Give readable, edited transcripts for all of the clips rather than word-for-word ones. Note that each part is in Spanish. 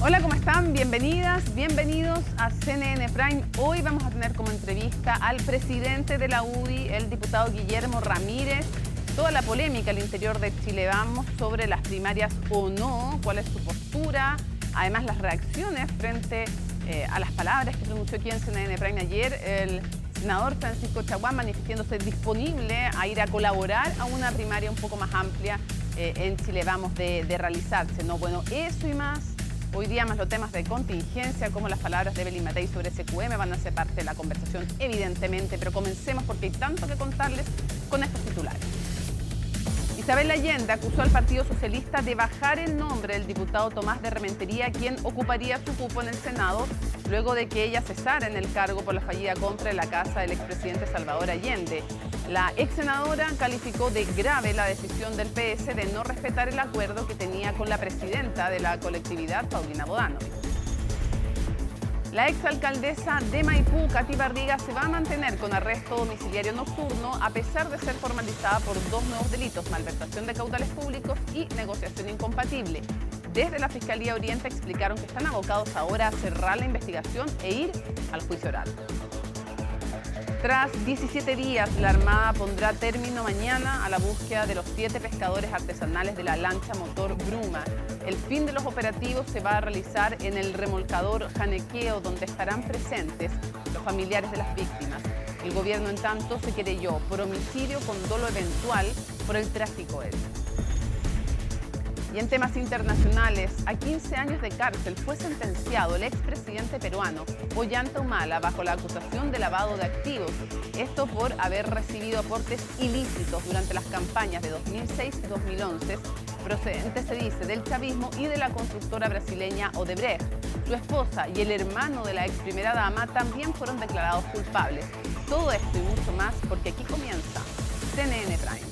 Hola, ¿cómo están? Bienvenidas, bienvenidos a CNN Prime. Hoy vamos a tener como entrevista al presidente de la UDI, el diputado Guillermo Ramírez. Toda la polémica al interior de Chile Vamos sobre las primarias o no, cuál es su postura, además las reacciones frente a las palabras que pronunció aquí en CNN Prime ayer el senador Francisco Chaguán, manifestándose disponible a ir a colaborar a una primaria un poco más amplia en Chile Vamos de realizarse, ¿no? Bueno, eso y más. Hoy día más los temas de contingencia, como las palabras de Evelyn Matei sobre SQM van a ser parte de la conversación, evidentemente, pero comencemos porque hay tanto que contarles con estos titulares. Isabel Allende acusó al Partido Socialista de bajar el nombre del diputado Tomás de Rementería, quien ocuparía su cupo en el Senado, luego de que ella cesara en el cargo por la fallida compra de la casa del expresidente Salvador Allende. La ex senadora calificó de grave la decisión del PS de no respetar el acuerdo que tenía con la presidenta de la colectividad, Paulina Bodano. La exalcaldesa de Maipú, Katy Barriga, se va a mantener con arresto domiciliario nocturno a pesar de ser formalizada por dos nuevos delitos: malversación de caudales públicos y negociación incompatible. Desde la Fiscalía Oriente explicaron que están abocados ahora a cerrar la investigación e ir al juicio oral. Tras 17 días, la Armada pondrá término mañana a la búsqueda de los 7 pescadores artesanales de la lancha motor Bruma. El fin de los operativos se va a realizar en el remolcador Janequeo, donde estarán presentes los familiares de las víctimas. El gobierno, en tanto, se querelló por homicidio con dolo eventual por el tráfico aéreo. Y en temas internacionales, a 15 años de cárcel fue sentenciado el expresidente peruano Ollanta Humala bajo la acusación de lavado de activos. Esto por haber recibido aportes ilícitos durante las campañas de 2006 y 2011, procedentes, se dice, del chavismo y de la constructora brasileña Odebrecht. Su esposa y el hermano de la ex primera dama también fueron declarados culpables. Todo esto y mucho más porque aquí comienza CNN Prime.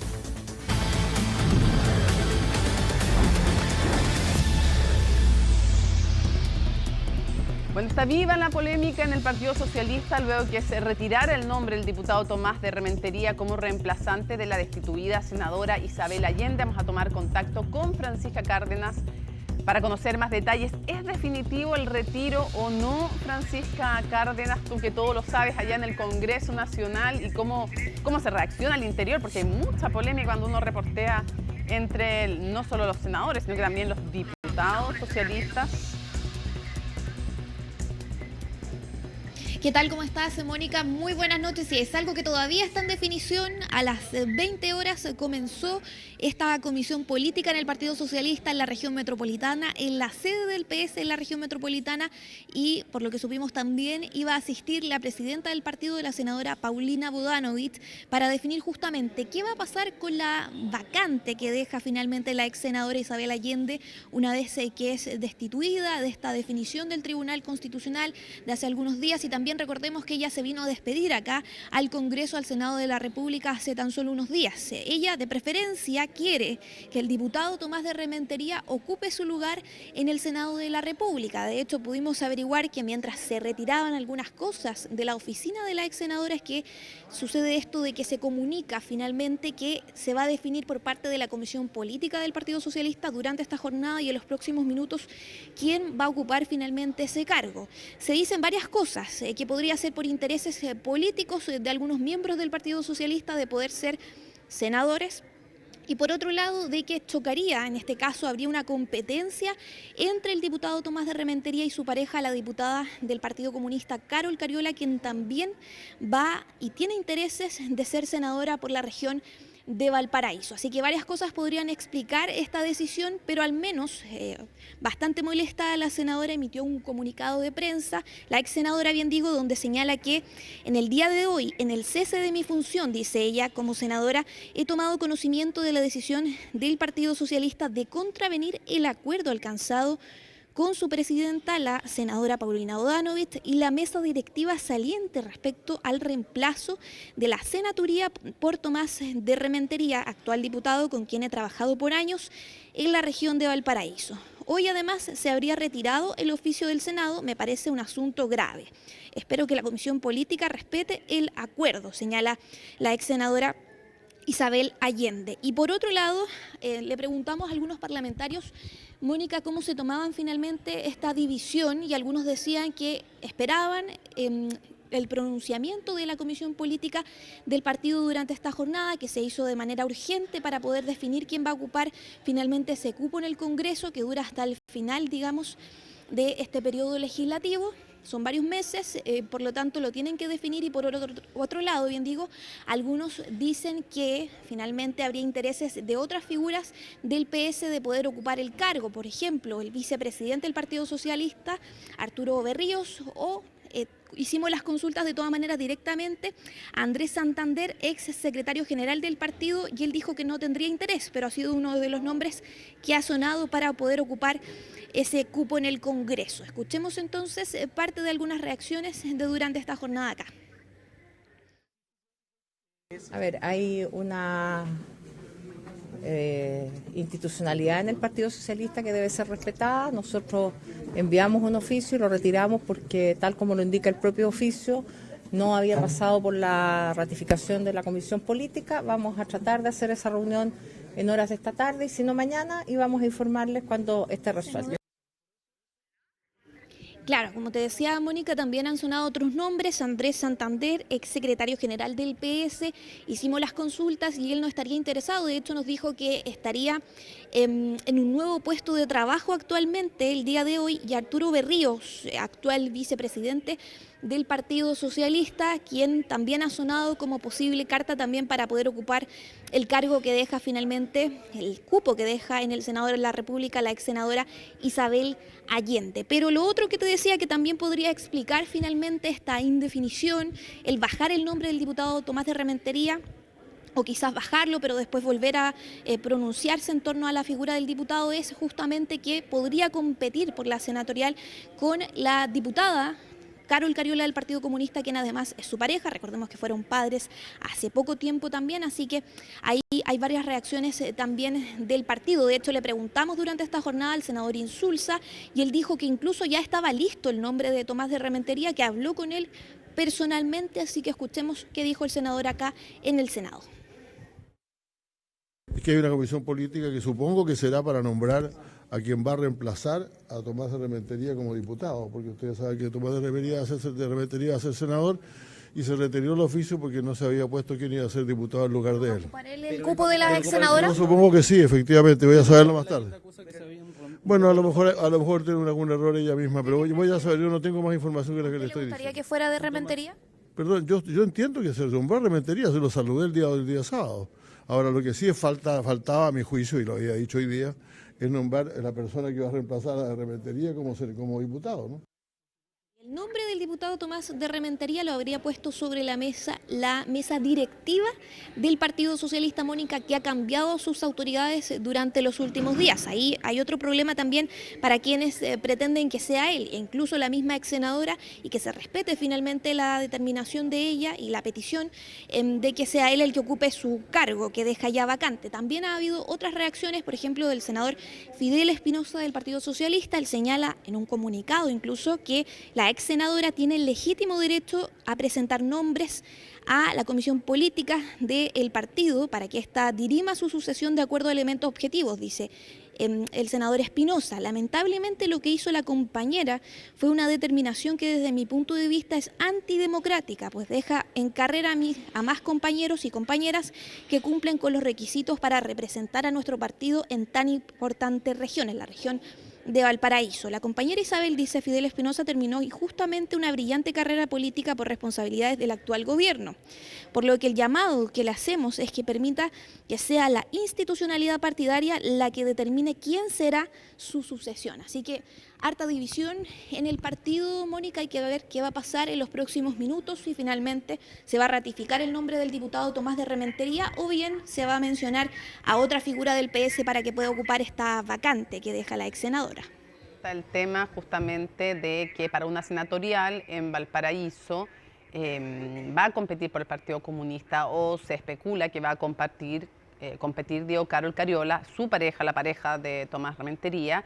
Bueno, está viva la polémica en el Partido Socialista luego que se retirara el nombre del diputado Tomás de Rementería como reemplazante de la destituida senadora Isabel Allende. Vamos a tomar contacto con Francisca Cárdenas para conocer más detalles. ¿Es definitivo el retiro o no, Francisca Cárdenas? Tú que todo lo sabes allá en el Congreso Nacional y cómo se reacciona al interior, porque hay mucha polémica cuando uno reportea entre no solo los senadores, sino que también los diputados socialistas. ¿Qué tal? ¿Cómo estás, Mónica? Muy buenas noches. Sí, es algo que todavía está en definición. A las 20 horas comenzó esta comisión política en el Partido Socialista en la región metropolitana, en la sede del PS en la región metropolitana, y por lo que supimos también iba a asistir la presidenta del partido, la senadora Paulina Bodano, para definir justamente qué va a pasar con la vacante que deja finalmente la ex senadora Isabel Allende una vez que es destituida de esta definición del Tribunal Constitucional de hace algunos días. Y también recordemos que ella se vino a despedir acá al Congreso, al Senado de la República hace tan solo unos días. Ella, de preferencia, quiere que el diputado Tomás de Rementería ocupe su lugar en el Senado de la República. De hecho, pudimos averiguar que mientras se retiraban algunas cosas de la oficina de la ex senadora es que sucede esto de que se comunica finalmente que se va a definir por parte de la Comisión Política del Partido Socialista durante esta jornada y en los próximos minutos quién va a ocupar finalmente ese cargo. Se dicen varias cosas, que podría ser por intereses políticos de algunos miembros del Partido Socialista de poder ser senadores, y por otro lado de que chocaría, en este caso habría una competencia entre el diputado Tomás de Rementería y su pareja, la diputada del Partido Comunista Carol Cariola, quien también va y tiene intereses de ser senadora por la región de Valparaíso. Así que varias cosas podrían explicar esta decisión, pero al menos bastante molesta, la senadora emitió un comunicado de prensa, la ex senadora, bien digo, donde señala que en el día de hoy, en el cese de mi función, dice ella, como senadora, he tomado conocimiento de la decisión del Partido Socialista de contravenir el acuerdo alcanzado con su presidenta, la senadora Paulina Bodano, y la mesa directiva saliente respecto al reemplazo de la senaturía por Tomás de Rementería, actual diputado con quien he trabajado por años en la región de Valparaíso. Hoy además se habría retirado el oficio del Senado, me parece un asunto grave. Espero que la Comisión Política respete el acuerdo, señala la ex senadora Isabel Allende. Y por otro lado, le preguntamos a algunos parlamentarios, Mónica, cómo se tomaban finalmente esta división, y algunos decían que esperaban el pronunciamiento de la Comisión Política del partido durante esta jornada, que se hizo de manera urgente para poder definir quién va a ocupar finalmente ese cupo en el Congreso, que dura hasta el final, digamos, de este periodo legislativo. Son varios meses, por lo tanto lo tienen que definir. Y por otro lado, bien digo, algunos dicen que finalmente habría intereses de otras figuras del PS de poder ocupar el cargo, por ejemplo, el vicepresidente del Partido Socialista, Arturo Berríos, o hicimos las consultas de todas maneras directamente a Andrés Santander, ex secretario general del partido, y él dijo que no tendría interés, pero ha sido uno de los nombres que ha sonado para poder ocupar ese cupo en el Congreso. Escuchemos entonces parte de algunas reacciones durante esta jornada acá. A ver, hay una institucionalidad en el Partido Socialista que debe ser respetada. Nosotros enviamos un oficio y lo retiramos porque, tal como lo indica el propio oficio, no había pasado por la ratificación de la Comisión Política. Vamos a tratar de hacer esa reunión en horas de esta tarde, y si no mañana, y vamos a informarles cuando esté resuelto. Claro, como te decía, Mónica, también han sonado otros nombres. Andrés Santander, exsecretario general del PS, hicimos las consultas y él no estaría interesado. De hecho, nos dijo que estaría en un nuevo puesto de trabajo actualmente, el día de hoy. Y Arturo Berríos, actual vicepresidente del Partido Socialista, quien también ha sonado como posible carta también para poder ocupar el cargo que deja finalmente, el cupo que deja en el Senado de la República la ex senadora Isabel Allende. Pero lo otro que te decía que también podría explicar finalmente esta indefinición, el bajar el nombre del diputado Tomás de Rementería, o quizás bajarlo, pero después volver a pronunciarse en torno a la figura del diputado, es justamente que podría competir por la senatorial con la diputada Carol Cariola del Partido Comunista, quien además es su pareja. Recordemos que fueron padres hace poco tiempo también, así que ahí hay varias reacciones también del partido. De hecho, le preguntamos durante esta jornada al senador Insulza y él dijo que incluso ya estaba listo el nombre de Tomás de Rementería, que habló con él personalmente, así que escuchemos qué dijo el senador acá en el Senado. Es que hay una comisión política que supongo que será para nombrar a quien va a reemplazar a Tomás de Rementería como diputado, porque ustedes saben que Tomás de Rementería va a ser senador y se retiró el oficio porque no se había puesto quién iba a ser diputado en lugar de él. ¿Para el cupo de la ex senadora? Yo supongo que sí, efectivamente, voy a saberlo más tarde. Bueno, a lo mejor tiene algún error ella misma, pero voy a saber, yo no tengo más información que la que le estoy diciendo. ¿Le gustaría que fuera de Rementería? Perdón, yo entiendo que se nombró Rementería, se lo saludé el día sábado. Ahora, lo que sí faltaba a mi juicio, y lo había dicho hoy día, es nombrar a la persona que va a reemplazar a Rementería como diputado, ¿no? El nombre del diputado Tomás de Rementería lo habría puesto sobre la mesa directiva del Partido Socialista, Mónica, que ha cambiado sus autoridades durante los últimos días. Ahí hay otro problema también para quienes pretenden que sea él, e incluso la misma ex senadora, y que se respete finalmente la determinación de ella y la petición de que sea él el que ocupe su cargo, que deja ya vacante. También ha habido otras reacciones, por ejemplo, del senador Fidel Espinosa del Partido Socialista. Él señala en un comunicado incluso que la ex senadora tiene el legítimo derecho a presentar nombres a la comisión política del partido para que ésta dirima su sucesión de acuerdo a elementos objetivos, dice el senador Espinosa. Lamentablemente lo que hizo la compañera fue una determinación que desde mi punto de vista es antidemocrática, pues deja en carrera a más compañeros y compañeras que cumplen con los requisitos para representar a nuestro partido en tan importante región, en la región de Valparaíso. La compañera Isabel, dice Fidel Espinosa, terminó injustamente una brillante carrera política por responsabilidades del actual gobierno, por lo que el llamado que le hacemos es que permita que sea la institucionalidad partidaria la que determine quién será su sucesión. Así que harta división en el partido, Mónica. Hay que ver qué va a pasar en los próximos minutos, si finalmente se va a ratificar el nombre del diputado Tomás de Rementería o bien se va a mencionar a otra figura del PS para que pueda ocupar esta vacante que deja la ex senadora. Está el tema justamente de que para una senatorial en Valparaíso va a competir por el Partido Comunista, o se especula que va a competir Carol Cariola, su pareja, la pareja de Tomás Rementería.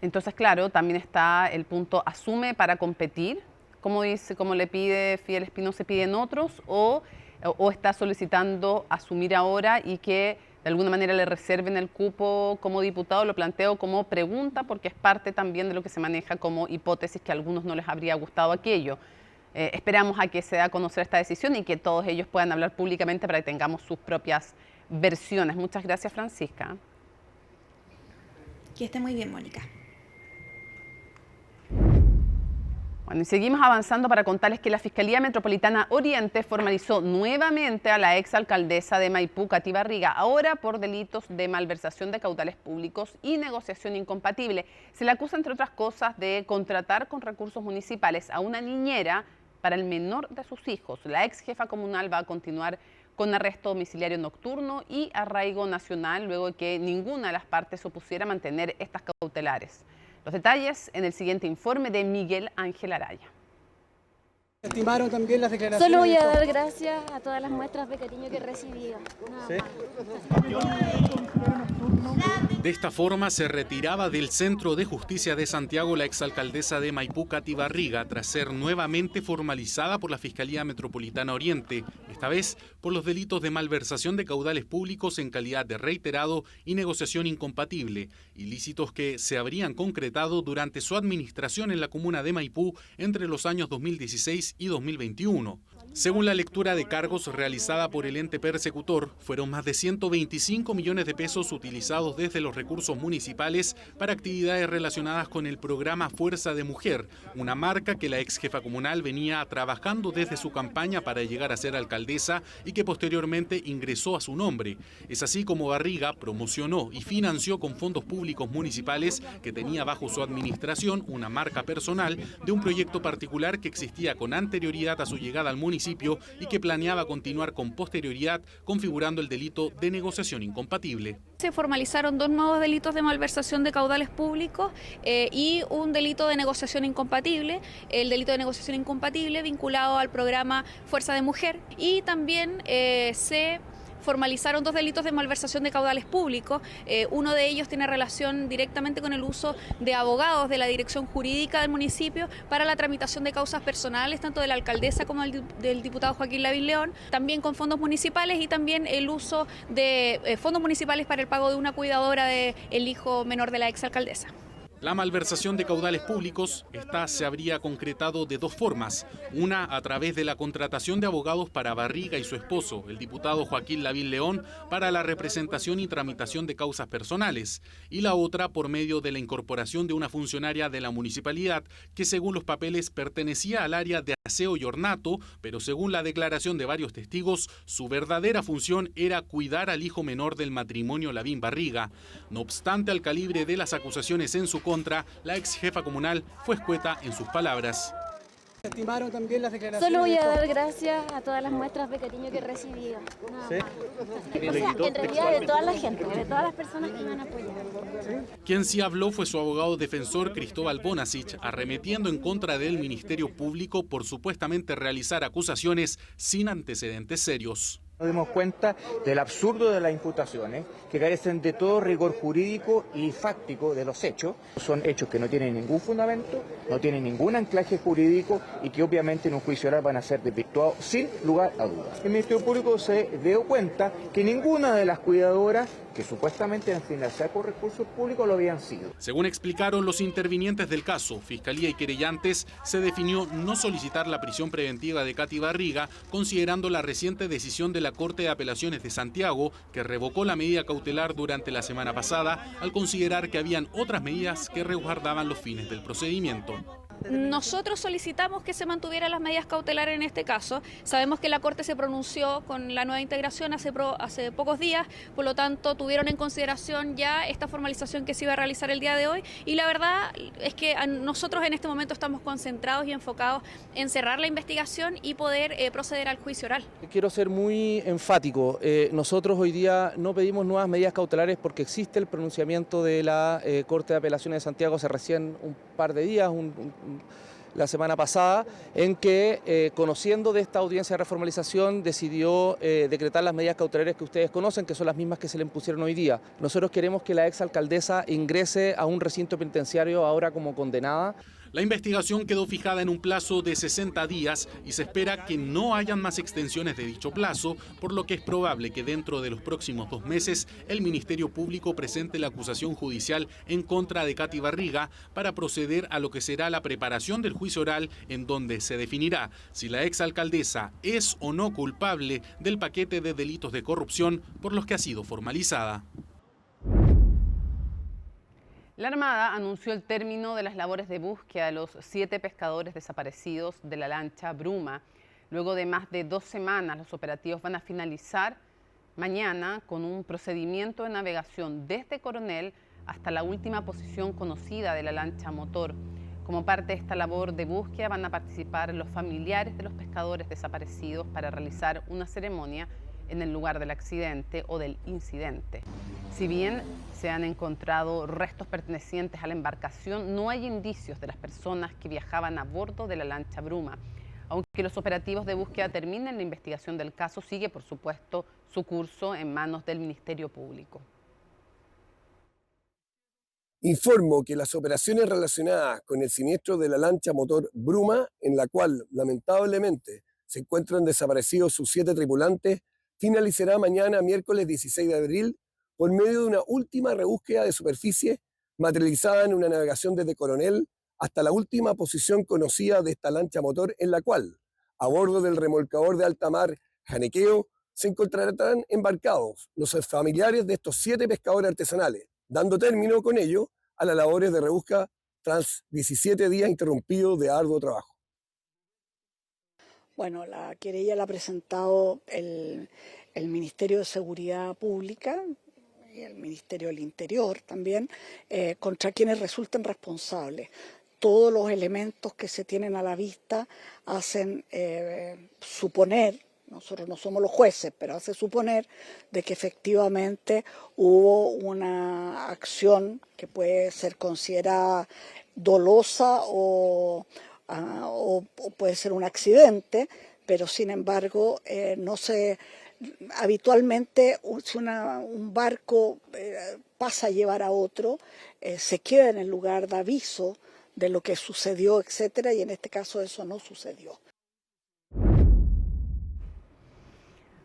Entonces, claro, también está el punto, asume para competir, como le pide Fidel Espinosa, se piden otros, o o está solicitando asumir ahora y que de alguna manera le reserven el cupo como diputado. Lo planteo como pregunta porque es parte también de lo que se maneja como hipótesis, que a algunos no les habría gustado aquello. Esperamos a que se dé a conocer esta decisión y que todos ellos puedan hablar públicamente para que tengamos sus propias versiones. Muchas gracias, Francisca. Que esté muy bien, Mónica. Bueno, y seguimos avanzando para contarles que la Fiscalía Metropolitana Oriente formalizó nuevamente a la exalcaldesa de Maipú, Katy Barriga, ahora por delitos de malversación de caudales públicos y negociación incompatible. Se le acusa, entre otras cosas, de contratar con recursos municipales a una niñera para el menor de sus hijos. La ex jefa comunal va a continuar con arresto domiciliario nocturno y arraigo nacional luego de que ninguna de las partes se opusiera a mantener estas cautelares. Los detalles en el siguiente informe de Miguel Ángel Araya. Estimaron también las declaraciones. Solo voy a dar gracias a todas las muestras de cariño que he recibido. ¿Sí? De esta forma se retiraba del Centro de Justicia de Santiago la exalcaldesa de Maipú, Katy Barriga, tras ser nuevamente formalizada por la Fiscalía Metropolitana Oriente, esta vez por los delitos de malversación de caudales públicos en calidad de reiterado y negociación incompatible, ilícitos que se habrían concretado durante su administración en la comuna de Maipú entre los años 2016 y 2021. Según la lectura de cargos realizada por el ente persecutor, fueron más de 125 millones de pesos utilizados desde los recursos municipales para actividades relacionadas con el programa Fuerza de Mujer, una marca que la ex jefa comunal venía trabajando desde su campaña para llegar a ser alcaldesa y que posteriormente ingresó a su nombre. Es así como Barriga promocionó y financió con fondos públicos municipales que tenía bajo su administración una marca personal de un proyecto particular que existía con anterioridad a su llegada al municipio y que planeaba continuar con posterioridad, configurando el delito de negociación incompatible. Se formalizaron dos nuevos delitos de malversación de caudales públicos y un delito de negociación incompatible. El delito de negociación incompatible vinculado al programa Fuerza de Mujer, y también se formalizaron dos delitos de malversación de caudales públicos. Uno de ellos tiene relación directamente con el uso de abogados de la dirección jurídica del municipio para la tramitación de causas personales, tanto de la alcaldesa como del diputado Joaquín Lavín León, también con fondos municipales, y también el uso de fondos municipales para el pago de una cuidadora del hijo menor de la exalcaldesa. La malversación de caudales públicos, esta se habría concretado de dos formas. Una a través de la contratación de abogados para Barriga y su esposo, el diputado Joaquín Lavín León, para la representación y tramitación de causas personales. Y la otra por medio de la incorporación de una funcionaria de la municipalidad que, según los papeles, pertenecía al área de aseo y ornato, pero según la declaración de varios testigos, su verdadera función era cuidar al hijo menor del matrimonio Lavín Barriga. No obstante, al calibre de las acusaciones en su contra, la ex jefa comunal fue escueta en sus palabras. Estimaron también las declaraciones. Solo voy a dar gracias a todas las muestras de cariño que he recibido. ¿Sí? O sea, en realidad de toda la gente, de todas las personas que me han apoyado. Quien sí habló fue su abogado defensor Cristóbal Bonasich, arremetiendo en contra del Ministerio Público por supuestamente realizar acusaciones sin antecedentes serios. Nos dimos cuenta del absurdo de las imputaciones, que carecen de todo rigor jurídico y fáctico de los hechos. Son hechos que no tienen ningún fundamento, no tienen ningún anclaje jurídico y que obviamente en un juicio oral van a ser desvirtuados sin lugar a dudas. El Ministerio Público se dio cuenta que ninguna de las cuidadoras que supuestamente eran financiadas con recursos públicos lo habían sido. Según explicaron los intervinientes del caso, Fiscalía y querellantes, se definió no solicitar la prisión preventiva de Katy Barriga, considerando la reciente decisión de la Corte de Apelaciones de Santiago, que revocó la medida cautelar durante la semana pasada, al considerar que habían otras medidas que resguardaban los fines del procedimiento. Nosotros solicitamos que se mantuvieran las medidas cautelares en este caso. Sabemos que la Corte se pronunció con la nueva integración hace pocos días, por lo tanto tuvieron en consideración ya esta formalización que se iba a realizar el día de hoy, y la verdad es que nosotros en este momento estamos concentrados y enfocados en cerrar la investigación y poder proceder al juicio oral. Quiero ser muy enfático. Nosotros hoy día no pedimos nuevas medidas cautelares porque existe el pronunciamiento de la Corte de Apelaciones de Santiago hace recién un par de días, la semana pasada, en que, conociendo de esta audiencia de reformalización, decidió decretar las medidas cautelares que ustedes conocen, que son las mismas que se le impusieron hoy día. Nosotros queremos que la exalcaldesa ingrese a un recinto penitenciario ahora como condenada. La investigación quedó fijada en un plazo de 60 días y se espera que no hayan más extensiones de dicho plazo, por lo que es probable que dentro de los próximos 2 meses el Ministerio Público presente la acusación judicial en contra de Katy Barriga para proceder a lo que será la preparación del juicio oral, en donde se definirá si la exalcaldesa es o no culpable del paquete de delitos de corrupción por los que ha sido formalizada. La Armada anunció el término de las labores de búsqueda de los 7 pescadores desaparecidos de la lancha Bruma. Luego de más de 2 semanas, los operativos van a finalizar mañana con un procedimiento de navegación desde Coronel hasta la última posición conocida de la lancha motor. Como parte de esta labor de búsqueda van a participar los familiares de los pescadores desaparecidos para realizar una ceremonia en el lugar del accidente o del incidente. Si bien se han encontrado restos pertenecientes a la embarcación, no hay indicios de las personas que viajaban a bordo de la lancha Bruma. Aunque los operativos de búsqueda terminen, la investigación del caso sigue, por supuesto, su curso en manos del Ministerio Público. Informo que las operaciones relacionadas con el siniestro de la lancha motor Bruma, en la cual lamentablemente se encuentran desaparecidos sus 7 tripulantes, finalizará mañana, miércoles 16 de abril, por medio de una última rebúsqueda de superficie materializada en una navegación desde Coronel hasta la última posición conocida de esta lancha motor, en la cual, a bordo del remolcador de alta mar Janequeo, se encontrarán embarcados los familiares de estos 7 pescadores artesanales, dando término con ello a las labores de rebúsqueda tras 17 días interrumpidos de arduo trabajo. Bueno, la querella la ha presentado el Ministerio de Seguridad Pública y el Ministerio del Interior también, contra quienes resulten responsables. Todos los elementos que se tienen a la vista hacen suponer, nosotros no somos los jueces, pero hace suponer de que efectivamente hubo una acción que puede ser considerada dolosa o puede ser un accidente, pero sin embargo no se habitualmente si un barco pasa a llevar a otro, se queda en el lugar de aviso de lo que sucedió, etcétera, y en este caso eso no sucedió.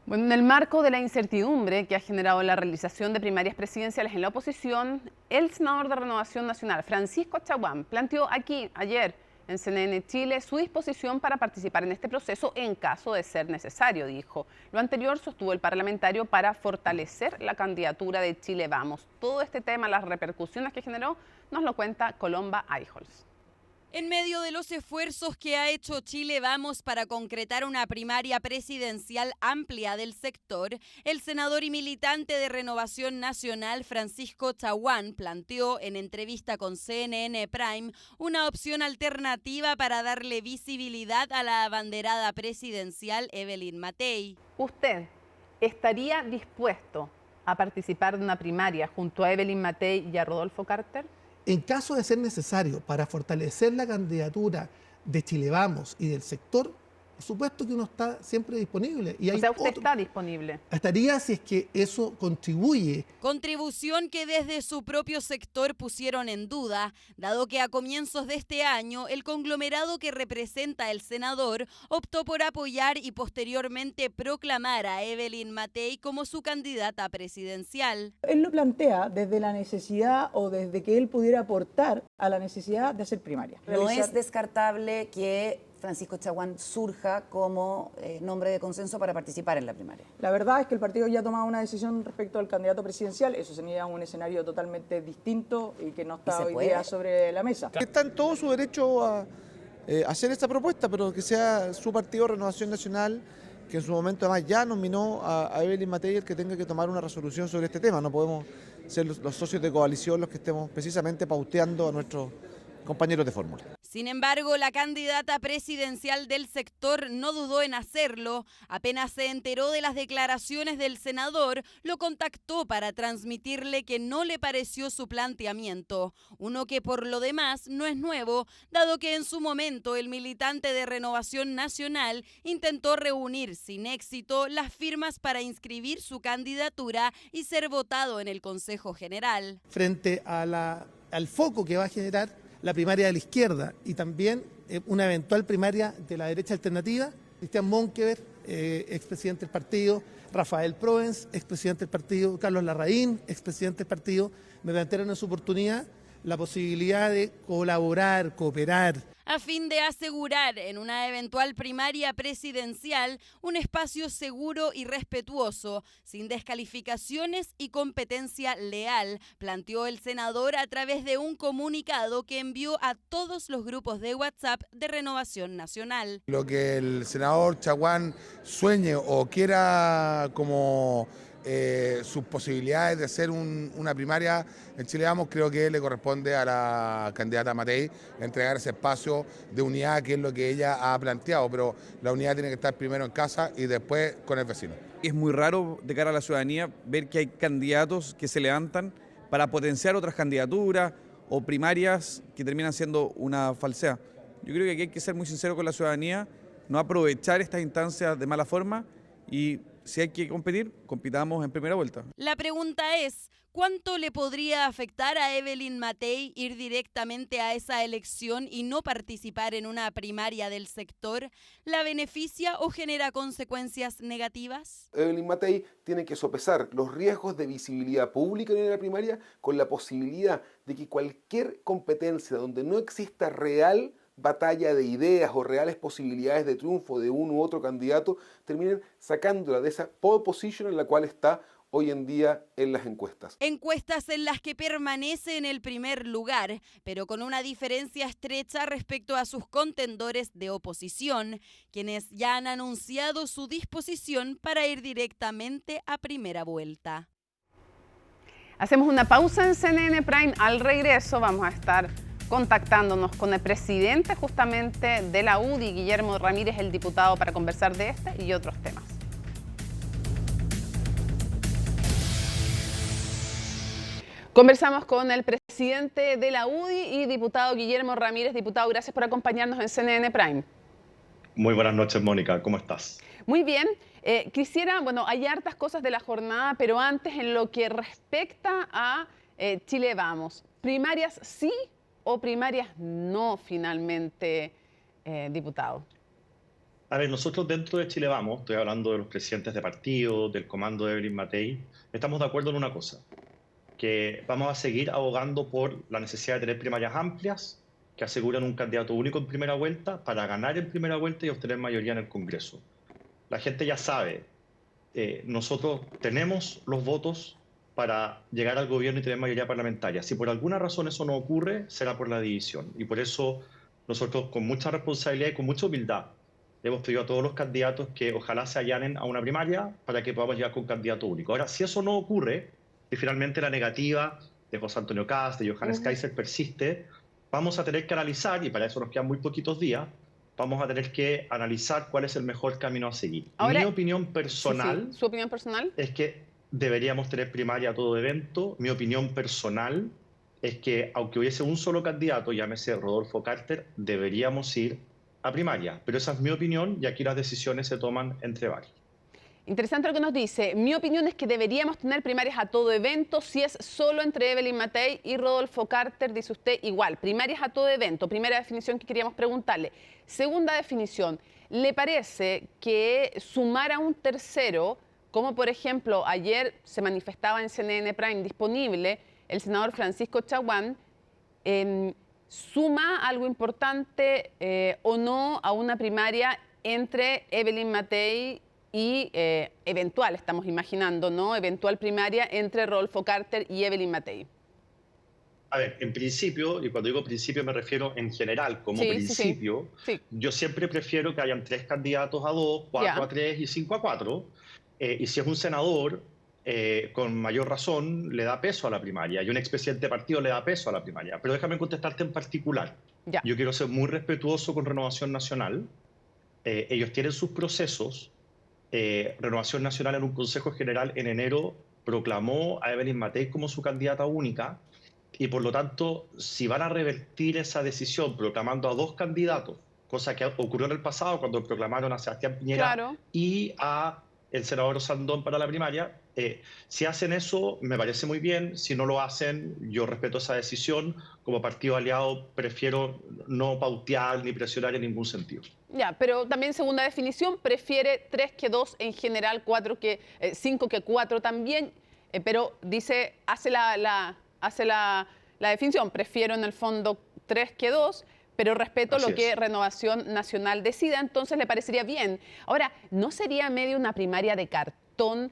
Bueno, en el marco de la incertidumbre que ha generado la realización de primarias presidenciales en la oposición, el senador de Renovación Nacional, Francisco Chaguán, planteó aquí ayer en CNN Chile su disposición para participar en este proceso en caso de ser necesario, dijo. Lo anterior sostuvo el parlamentario para fortalecer la candidatura de Chile Vamos. Todo este tema, las repercusiones que generó, nos lo cuenta Colomba Eijols. En medio de los esfuerzos que ha hecho Chile Vamos para concretar una primaria presidencial amplia del sector, el senador y militante de Renovación Nacional, Francisco Chaguán, planteó en entrevista con CNN Prime una opción alternativa para darle visibilidad a la abanderada presidencial Evelyn Matei. ¿Usted estaría dispuesto a participar de una primaria junto a Evelyn Matei y a Rodolfo Carter? En caso de ser necesario para fortalecer la candidatura de Chile Vamos y del sector, por supuesto que uno está siempre disponible. Y o sea, usted está disponible. Estaría si es que eso contribuye. Contribución que desde su propio sector pusieron en duda, dado que a comienzos de este año el conglomerado que representa el senador optó por apoyar y posteriormente proclamar a Evelyn Matei como su candidata presidencial. Él lo plantea desde la necesidad o desde que él pudiera aportar a la necesidad de hacer primaria. No es descartable que Francisco Chaguán surja como nombre de consenso para participar en la primaria. La verdad es que el partido ya ha tomado una decisión respecto al candidato presidencial. Eso sería un escenario totalmente distinto y que no está hoy día sobre la mesa. Está en todo su derecho a hacer esta propuesta, pero que sea su partido Renovación Nacional, que en su momento además ya nominó a Evelyn Matei, el que tenga que tomar una resolución sobre este tema. No podemos ser los socios de coalición los que estemos precisamente pauteando a nuestros compañeros de fórmula. Sin embargo, la candidata presidencial del sector no dudó en hacerlo. Apenas se enteró de las declaraciones del senador, lo contactó para transmitirle que no le pareció su planteamiento. Uno que por lo demás no es nuevo, dado que en su momento el militante de Renovación Nacional intentó reunir sin éxito las firmas para inscribir su candidatura y ser votado en el Consejo General. Frente a al foco que va a generar la primaria de la izquierda y también una eventual primaria de la derecha alternativa. Cristian Monkever, expresidente del partido, Rafael Provence, expresidente del partido, Carlos Larraín, expresidente del partido, me plantearon en su oportunidad la posibilidad de colaborar, cooperar. A fin de asegurar en una eventual primaria presidencial un espacio seguro y respetuoso, sin descalificaciones y competencia leal, planteó el senador a través de un comunicado que envió a todos los grupos de WhatsApp de Renovación Nacional. Lo que el senador Chaguán sueñe o quiera como sus posibilidades de hacer una primaria en Chile Vamos, creo que le corresponde a la candidata Matei entregar ese espacio de unidad, que es lo que ella ha planteado, pero la unidad tiene que estar primero en casa y después con el vecino. Es muy raro de cara a la ciudadanía ver que hay candidatos que se levantan para potenciar otras candidaturas o primarias que terminan siendo una falsedad. Yo creo que aquí hay que ser muy sincero con la ciudadanía, no aprovechar estas instancias de mala forma y si hay que competir, compitamos en primera vuelta. La pregunta es, ¿cuánto le podría afectar a Evelyn Matei ir directamente a esa elección y no participar en una primaria del sector? ¿La beneficia o genera consecuencias negativas? Evelyn Matei tiene que sopesar los riesgos de visibilidad pública en la primaria con la posibilidad de que cualquier competencia donde no exista real batalla de ideas o reales posibilidades de triunfo de uno u otro candidato terminen sacándola de esa pole position en la cual está hoy en día en las encuestas. Encuestas en las que permanece en el primer lugar, pero con una diferencia estrecha respecto a sus contendores de oposición, quienes ya han anunciado su disposición para ir directamente a primera vuelta. Hacemos una pausa en CNN Prime. Al regreso vamos a estar contactándonos con el presidente justamente de la UDI, Guillermo Ramírez, el diputado, para conversar de este y otros temas. Conversamos con el presidente de la UDI y diputado Guillermo Ramírez. Diputado, gracias por acompañarnos en CNN Prime. Muy buenas noches, Mónica. ¿Cómo estás? Muy bien. Quisiera, hay hartas cosas de la jornada, pero antes, en lo que respecta a Chile Vamos, ¿primarias sí o primarias no finalmente, diputado? A ver, nosotros dentro de Chile Vamos, estoy hablando de los presidentes de partido, del comando de Evelyn Matei, estamos de acuerdo en una cosa, que vamos a seguir abogando por la necesidad de tener primarias amplias que aseguran un candidato único en primera vuelta para ganar en primera vuelta y obtener mayoría en el Congreso. La gente ya sabe, nosotros tenemos los votos para llegar al gobierno y tener mayoría parlamentaria. Si por alguna razón eso no ocurre, será por la división. Y por eso nosotros, con mucha responsabilidad y con mucha humildad, le hemos pedido a todos los candidatos que ojalá se allanen a una primaria para que podamos llegar con candidato único. Ahora, si eso no ocurre, y finalmente la negativa de José Antonio Kast, de Johannes Kaiser persiste, vamos a tener que analizar, y para eso nos quedan muy poquitos días, vamos a tener que analizar cuál es el mejor camino a seguir. Ahora, mi opinión personal, ¿su opinión personal? Es que deberíamos tener primaria a todo evento. Mi opinión personal es que, aunque hubiese un solo candidato, llámese Rodolfo Carter, deberíamos ir a primaria. Pero esa es mi opinión y aquí las decisiones se toman entre varios. Interesante lo que nos dice. Mi opinión es que deberíamos tener primarias a todo evento. Si es solo entre Evelyn Matei y Rodolfo Carter, dice usted, igual. Primarias a todo evento. Primera definición que queríamos preguntarle. Segunda definición, ¿le parece que sumar a un tercero, como por ejemplo ayer se manifestaba en CNN Prime disponible el senador Francisco Chaguán, suma algo importante o no a una primaria entre Evelyn Matei y eventual, estamos imaginando, ¿no? Eventual primaria entre Rodolfo Carter y Evelyn Matei? A ver, en principio, y cuando digo principio me refiero en general, como principio, sí. Yo siempre prefiero que hayan 3 candidatos a 2, 4 a 3 y 5 a 4. Y si es un senador, con mayor razón, le da peso a la primaria. Y un expresidente de partido le da peso a la primaria. Pero déjame contestarte en particular. Ya. Yo quiero ser muy respetuoso con Renovación Nacional. Ellos tienen sus procesos. Renovación Nacional en un Consejo General en enero proclamó a Evelyn Matei como su candidata única. Y por lo tanto, si van a revertir esa decisión proclamando a 2 candidatos, cosa que ocurrió en el pasado cuando proclamaron a Sebastián Piñera y a el senador Sandón para la primaria. Si hacen eso, me parece muy bien. Si no lo hacen, yo respeto esa decisión. Como partido aliado, prefiero no pautear ni presionar en ningún sentido. Ya, pero también segunda definición, prefiere 3 que 2 en general, 5 que 4 también, pero dice, hace la definición, prefiero en el fondo 3 que 2, pero respeto lo que Renovación Nacional decida, entonces le parecería bien. Ahora, ¿no sería medio una primaria de cartón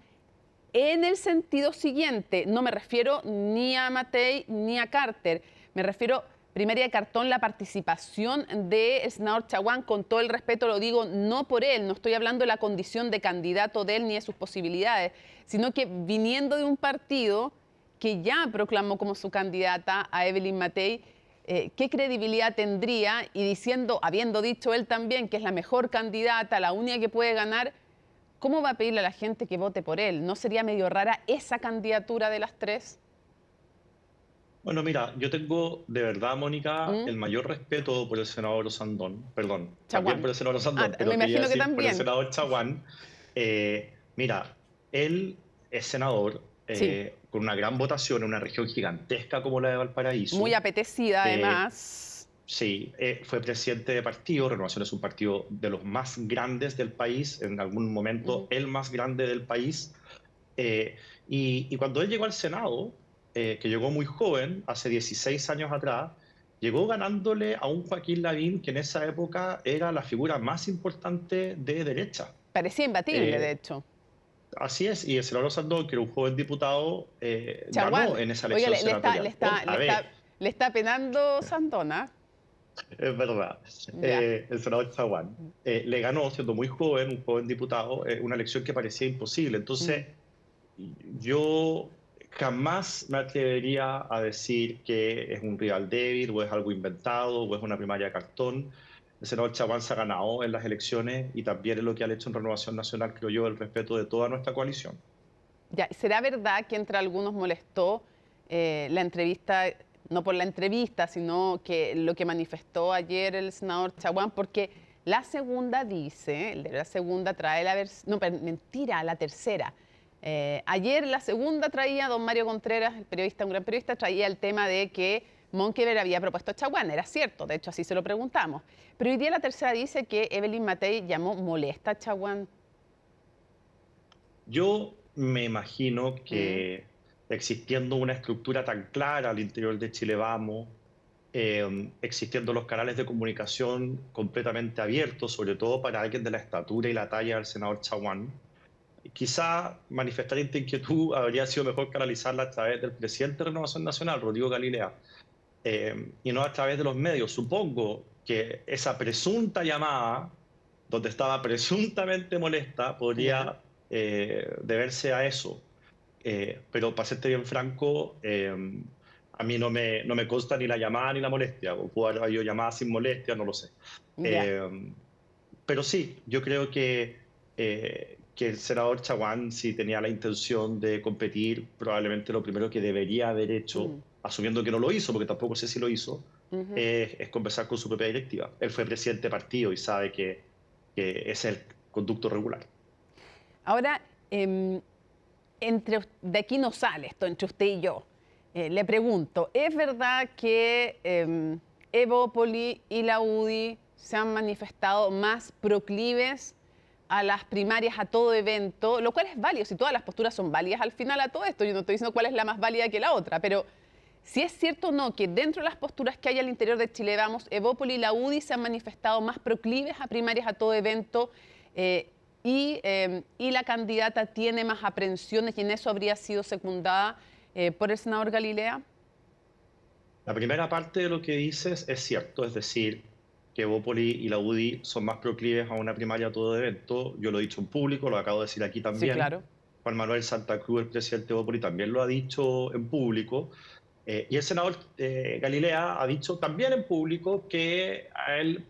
en el sentido siguiente? No me refiero ni a Matei ni a Carter, me refiero primaria de cartón la participación del senador Chaguán, con todo el respeto lo digo, no por él, no estoy hablando de la condición de candidato de él ni de sus posibilidades, sino que viniendo de un partido que ya proclamó como su candidata a Evelyn Matei, ¿qué credibilidad tendría? Y diciendo, habiendo dicho él también que es la mejor candidata, la única que puede ganar, ¿cómo va a pedirle a la gente que vote por él? ¿No sería medio rara esa candidatura de las tres? Bueno, mira, yo tengo de verdad, Mónica, el mayor respeto por el senador Sandón, perdón, también por el senador Sandón, pero me imagino que también. Por el senador Chaguán. Mira, él es senador con una gran votación en una región gigantesca como la de Valparaíso. Muy apetecida, además. Sí, fue presidente de partido. Renovación es un partido de los más grandes del país, en algún momento el más grande del país. Y cuando él llegó al Senado, que llegó muy joven, hace 16 años atrás, llegó ganándole a un Joaquín Lavín que en esa época era la figura más importante de derecha. Parecía imbatible, de hecho. Así es, y el senador Sandón, que era un joven diputado, ganó en esa elección senatorial. Le está penando Sandón, ¿ah? Es verdad. El senador Chaguán le ganó siendo muy joven, un joven diputado, una elección que parecía imposible. Entonces, yo jamás me atrevería a decir que es un rival débil, o es algo inventado, o es una primaria de cartón. El senador Chaguán se ha ganado en las elecciones y también es lo que ha hecho en Renovación Nacional, creo yo, el respeto de toda nuestra coalición. Ya, ¿será verdad que entre algunos molestó la entrevista, no por la entrevista, sino que lo que manifestó ayer el senador Chaguán? Porque la segunda dice, el de la segunda trae la versión, no, mentira, la tercera. Ayer la segunda traía, don Mario Contreras, el periodista, un gran periodista, traía el tema de que Monkever había propuesto a Chaguán. Era cierto, de hecho así se lo preguntamos. Pero hoy día la tercera dice que Evelyn Matei llamó molesta a Chaguán. Yo me imagino que existiendo una estructura tan clara al interior de Chile Vamos, existiendo los canales de comunicación completamente abiertos, sobre todo para alguien de la estatura y la talla del senador Chaguán, quizá manifestar esta inquietud habría sido mejor canalizarla a través del presidente de Renovación Nacional, Rodrigo Galilea, y no a través de los medios. Supongo que esa presunta llamada, donde estaba presuntamente molesta, podría deberse a eso. Pero para serte bien franco, a mí no me consta ni la llamada ni la molestia, o pudo haber habido llamada sin molestia, no lo sé. Pero sí, yo creo que el senador Chaguán, si tenía la intención de competir, probablemente lo primero que debería haber hecho, asumiendo que no lo hizo, porque tampoco sé si lo hizo, es conversar con su propia directiva. Él fue presidente de partido y sabe que es el conducto regular. Ahora, de aquí no sale esto entre usted y yo. Le pregunto, ¿es verdad que Evópoli y la UDI se han manifestado más proclives a las primarias, a todo evento, lo cual es válido, si todas las posturas son válidas al final a todo esto? Yo no estoy diciendo cuál es la más válida que la otra, pero si es cierto o no que dentro de las posturas que hay al interior de Chile Vamos, Evópoli y la UDI se han manifestado más proclives a primarias, a todo evento, y la candidata tiene más aprensiones, y en eso habría sido secundada por el senador Galilea. La primera parte de lo que dices es cierto, es decir, que Evópoli y la UDI son más proclives a una primaria a todo evento. Yo lo he dicho en público, lo acabo de decir aquí también. Sí, claro. Juan Manuel Santa Cruz, el presidente de Evópoli, también lo ha dicho en público. Y el senador Galilea ha dicho también en público que él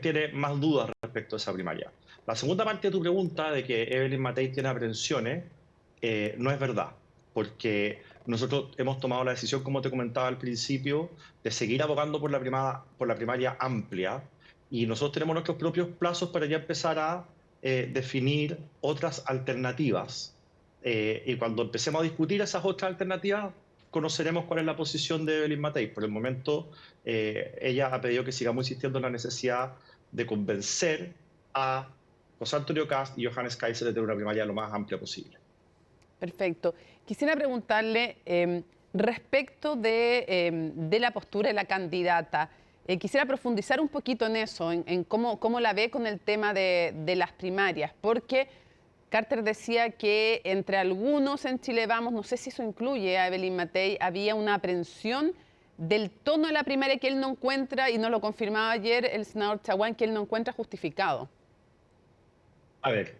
tiene más dudas respecto a esa primaria. La segunda parte de tu pregunta, de que Evelyn Matei tiene aprensiones, no es verdad, porque nosotros hemos tomado la decisión, como te comentaba al principio, de seguir abogando por la primaria amplia, y nosotros tenemos nuestros propios plazos para ya empezar a definir otras alternativas. Y cuando empecemos a discutir esas otras alternativas, conoceremos cuál es la posición de Evelyn Matei. Por el momento, ella ha pedido que sigamos insistiendo en la necesidad de convencer a José Antonio Kast y Johannes Kaiser de tener una primaria lo más amplia posible. Perfecto. Quisiera preguntarle respecto de la postura de la candidata. Quisiera profundizar un poquito en eso, en cómo la ve con el tema de las primarias, porque Carter decía que entre algunos en Chile Vamos, no sé si eso incluye a Evelyn Matei, había una aprensión del tono de la primaria que él no encuentra, y nos lo confirmaba ayer el senador Chaguán, que él no encuentra justificado. A ver,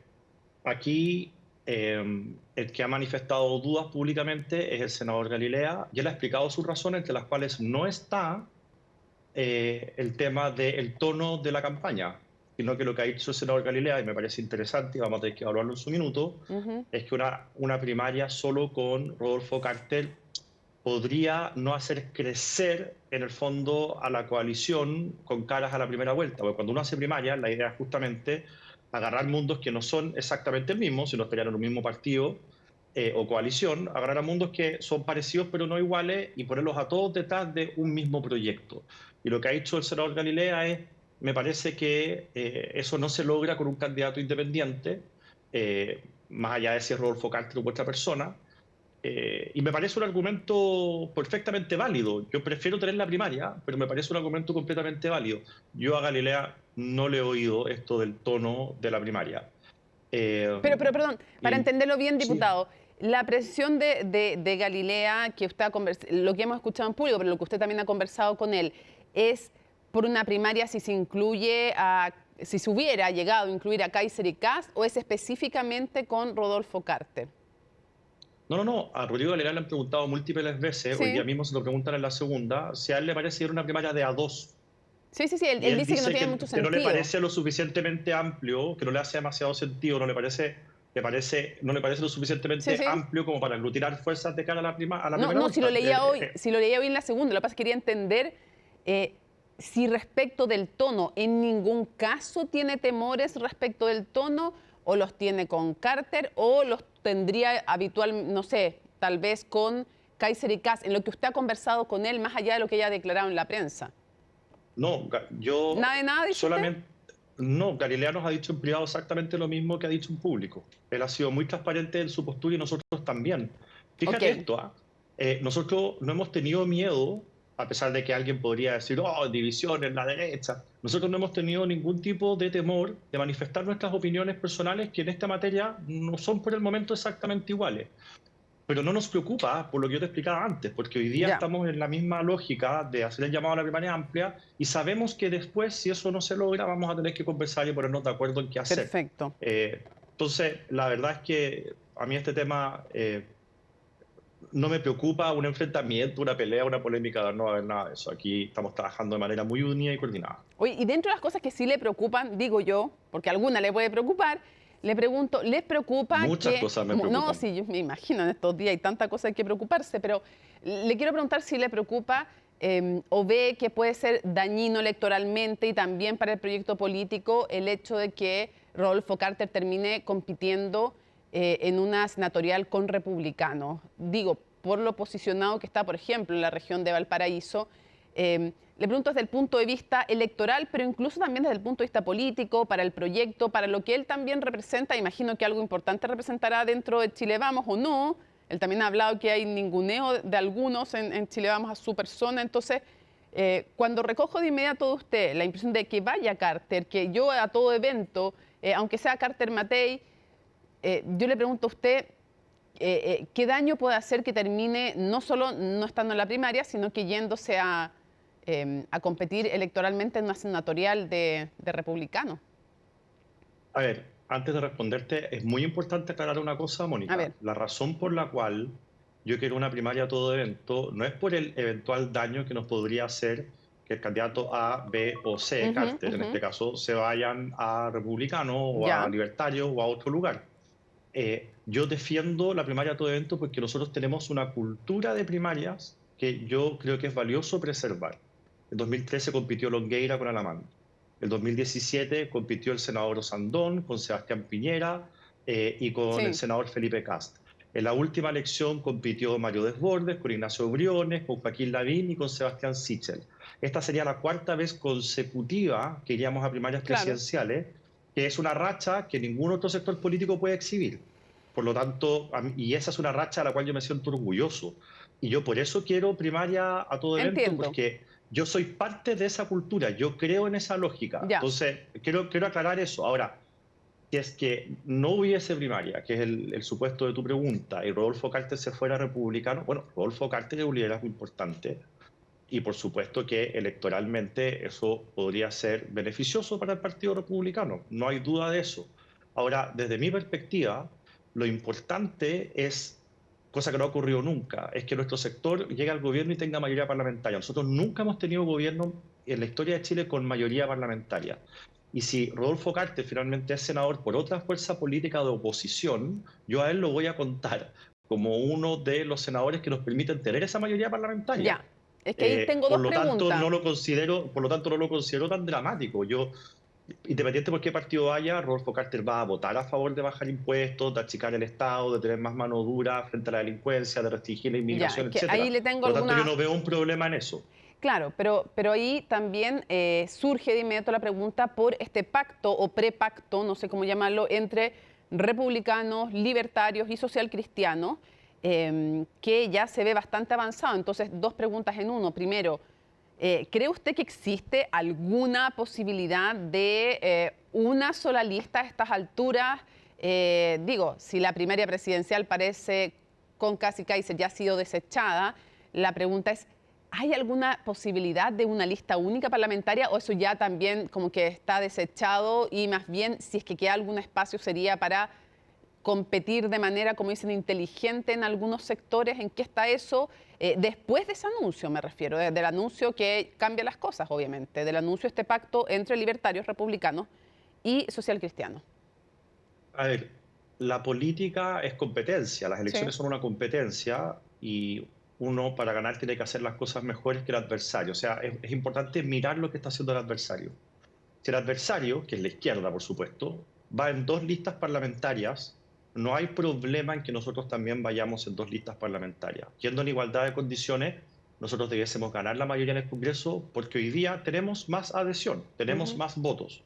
aquí el que ha manifestado dudas públicamente es el senador Galilea, y él ha explicado sus razones, entre las cuales no está el tema del tono de la campaña, sino que lo que ha dicho el senador Galilea, y me parece interesante, y vamos a tener que evaluarlo en su minuto, es que una primaria solo con Rodolfo Carter podría no hacer crecer, en el fondo, a la coalición con caras a la primera vuelta. Porque cuando uno hace primaria, la idea es justamente agarrar mundos que no son exactamente el mismo, sino estarían en un mismo partido o coalición, agarrar a mundos que son parecidos pero no iguales y ponerlos a todos detrás de un mismo proyecto. Y lo que ha dicho el senador Galilea es: me parece que eso no se logra con un candidato independiente, más allá de si es Rodolfo Carter u otra persona, y me parece un argumento perfectamente válido. Yo prefiero tener la primaria, pero me parece un argumento completamente válido. Yo a Galilea no le he oído esto del tono de la primaria. Pero perdón, para entenderlo bien, diputado, sí, la presión de Galilea, que usted ha lo que hemos escuchado en público, pero lo que usted también ha conversado con él, es por una primaria si se incluye si se hubiera llegado a incluir a Kaiser y Kast, o es específicamente con Rodolfo Carter. No. A Rodrigo Galilea le han preguntado múltiples veces, sí, hoy día mismo se lo preguntan en la segunda, si a él le parece ir una primaria de A2. Sí, él dice que no tiene mucho sentido. Que no le parece lo suficientemente amplio, que no le hace demasiado sentido, no le parece lo suficientemente amplio como para aglutinar fuerzas de cara a la primera. No, si lo leía hoy en la segunda, lo que pasa es que quería entender si respecto del tono, en ningún caso tiene temores respecto del tono, o los tiene con Carter, o los tendría habitual, no sé, tal vez con Kaiser y Kast, en lo que usted ha conversado con él, más allá de lo que ella ha declarado en la prensa. No, yo ¿Nada dice solamente usted? No, Galilea nos ha dicho en privado exactamente lo mismo que ha dicho en público. Él ha sido muy transparente en su postura y nosotros también. Fíjate esto, nosotros no hemos tenido miedo, a pesar de que alguien podría decir, división en la derecha. Nosotros no hemos tenido ningún tipo de temor de manifestar nuestras opiniones personales, que en esta materia no son por el momento exactamente iguales. Pero no nos preocupa, por lo que yo te explicaba antes, porque hoy día estamos en la misma lógica de hacer el llamado a la primaria amplia, y sabemos que después, si eso no se logra, vamos a tener que conversar y ponernos de acuerdo en qué hacer. Perfecto. Entonces, la verdad es que a mí este tema no me preocupa un enfrentamiento, una pelea, una polémica, no va a haber nada de eso. Aquí estamos trabajando de manera muy unida y coordinada. Oye, y dentro de las cosas que sí le preocupan, digo yo, porque a alguna le puede preocupar, le pregunto, ¿les preocupa Muchas cosas me preocupan. No, sí, yo me imagino, en estos días hay tanta cosa que preocuparse, pero le quiero preguntar si le preocupa o ve que puede ser dañino electoralmente y también para el proyecto político el hecho de que Rodolfo Carter termine compitiendo en una senatorial con republicanos. Digo, por lo posicionado que está, por ejemplo, en la región de Valparaíso. Le pregunto desde el punto de vista electoral, pero incluso también desde el punto de vista político, para el proyecto, para lo que él también representa. Imagino que algo importante representará dentro de Chile Vamos, o no. Él también ha hablado que hay ninguneo de algunos en Chile Vamos a su persona. Entonces, cuando recojo de inmediato de usted la impresión de que vaya Carter, que yo a todo evento, aunque sea Carter Matei, yo le pregunto a usted, ¿qué daño puede hacer que termine no solo no estando en la primaria, sino que yéndose a competir electoralmente en una senatorial de republicanos? A ver, antes de responderte, es muy importante aclarar una cosa, Mónica. La razón por la cual yo quiero una primaria a todo evento no es por el eventual daño que nos podría hacer que el candidato A, B o C, Carter, en este caso, se vayan a republicanos o a libertarios o a otro lugar. Yo defiendo la primaria a todo evento porque nosotros tenemos una cultura de primarias que yo creo que es valioso preservar. En 2013 compitió Longueira con Alamán. El 2017 compitió el senador Osandón con Sebastián Piñera y con el senador Felipe Kast. En la última elección compitió Mario Desbordes con Ignacio Briones, con Joaquín Lavín y con Sebastián Sichel. Esta sería la cuarta vez consecutiva que iríamos a primarias presidenciales, que es una racha que ningún otro sector político puede exhibir. Por lo tanto, y esa es una racha a la cual yo me siento orgulloso. Y yo por eso quiero primaria a todo evento, porque yo soy parte de esa cultura, yo creo en esa lógica. Entonces, quiero aclarar eso. Ahora, si es que no hubiese primaria, que es el supuesto de tu pregunta, y Rodolfo Carter se fuera republicano, bueno, Rodolfo Carter es un liderazgo importante y por supuesto que electoralmente eso podría ser beneficioso para el Partido Republicano, no hay duda de eso. Ahora, desde mi perspectiva, lo importante es, cosa que no ha ocurrido nunca, es que nuestro sector llegue al gobierno y tenga mayoría parlamentaria. Nosotros nunca hemos tenido gobierno en la historia de Chile con mayoría parlamentaria. Y si Rodolfo Carter finalmente es senador por otra fuerza política de oposición, yo a él lo voy a contar como uno de los senadores que nos permiten tener esa mayoría parlamentaria. Ya, es que ahí tengo dos preguntas. Por lo tanto, no lo considero tan dramático. Yo, independiente por qué partido vaya, Rodolfo Carter va a votar a favor de bajar impuestos, de achicar el Estado, de tener más mano dura frente a la delincuencia, de restringir la inmigración, etc. Ahí le tengo por lo tanto, yo no veo un problema en eso. Claro, pero ahí también surge de inmediato la pregunta por este pacto o prepacto, no sé cómo llamarlo, entre republicanos, libertarios y socialcristianos, que ya se ve bastante avanzado. Entonces, dos preguntas en uno. Primero, ¿cree usted que existe alguna posibilidad de una sola lista a estas alturas? Digo, si la primaria presidencial parece con Kast y Kaiser ya ha sido desechada, la pregunta es, ¿hay alguna posibilidad de una lista única parlamentaria o eso ya también como que está desechado y más bien si es que queda algún espacio sería para competir de manera, como dicen, inteligente en algunos sectores? ¿En qué está eso? Después de ese anuncio me refiero, del anuncio que cambia las cosas, obviamente, del anuncio de este pacto entre libertarios, republicanos y socialcristianos. A ver, la política es competencia, las elecciones son una competencia y uno para ganar tiene que hacer las cosas mejores que el adversario. O sea, es importante mirar lo que está haciendo el adversario. Si el adversario, que es la izquierda por supuesto, va en 2 listas parlamentarias, no hay problema en que nosotros también vayamos en 2 listas parlamentarias. Yendo en igualdad de condiciones, nosotros debiésemos ganar la mayoría en el Congreso porque hoy día tenemos más adhesión, tenemos más votos.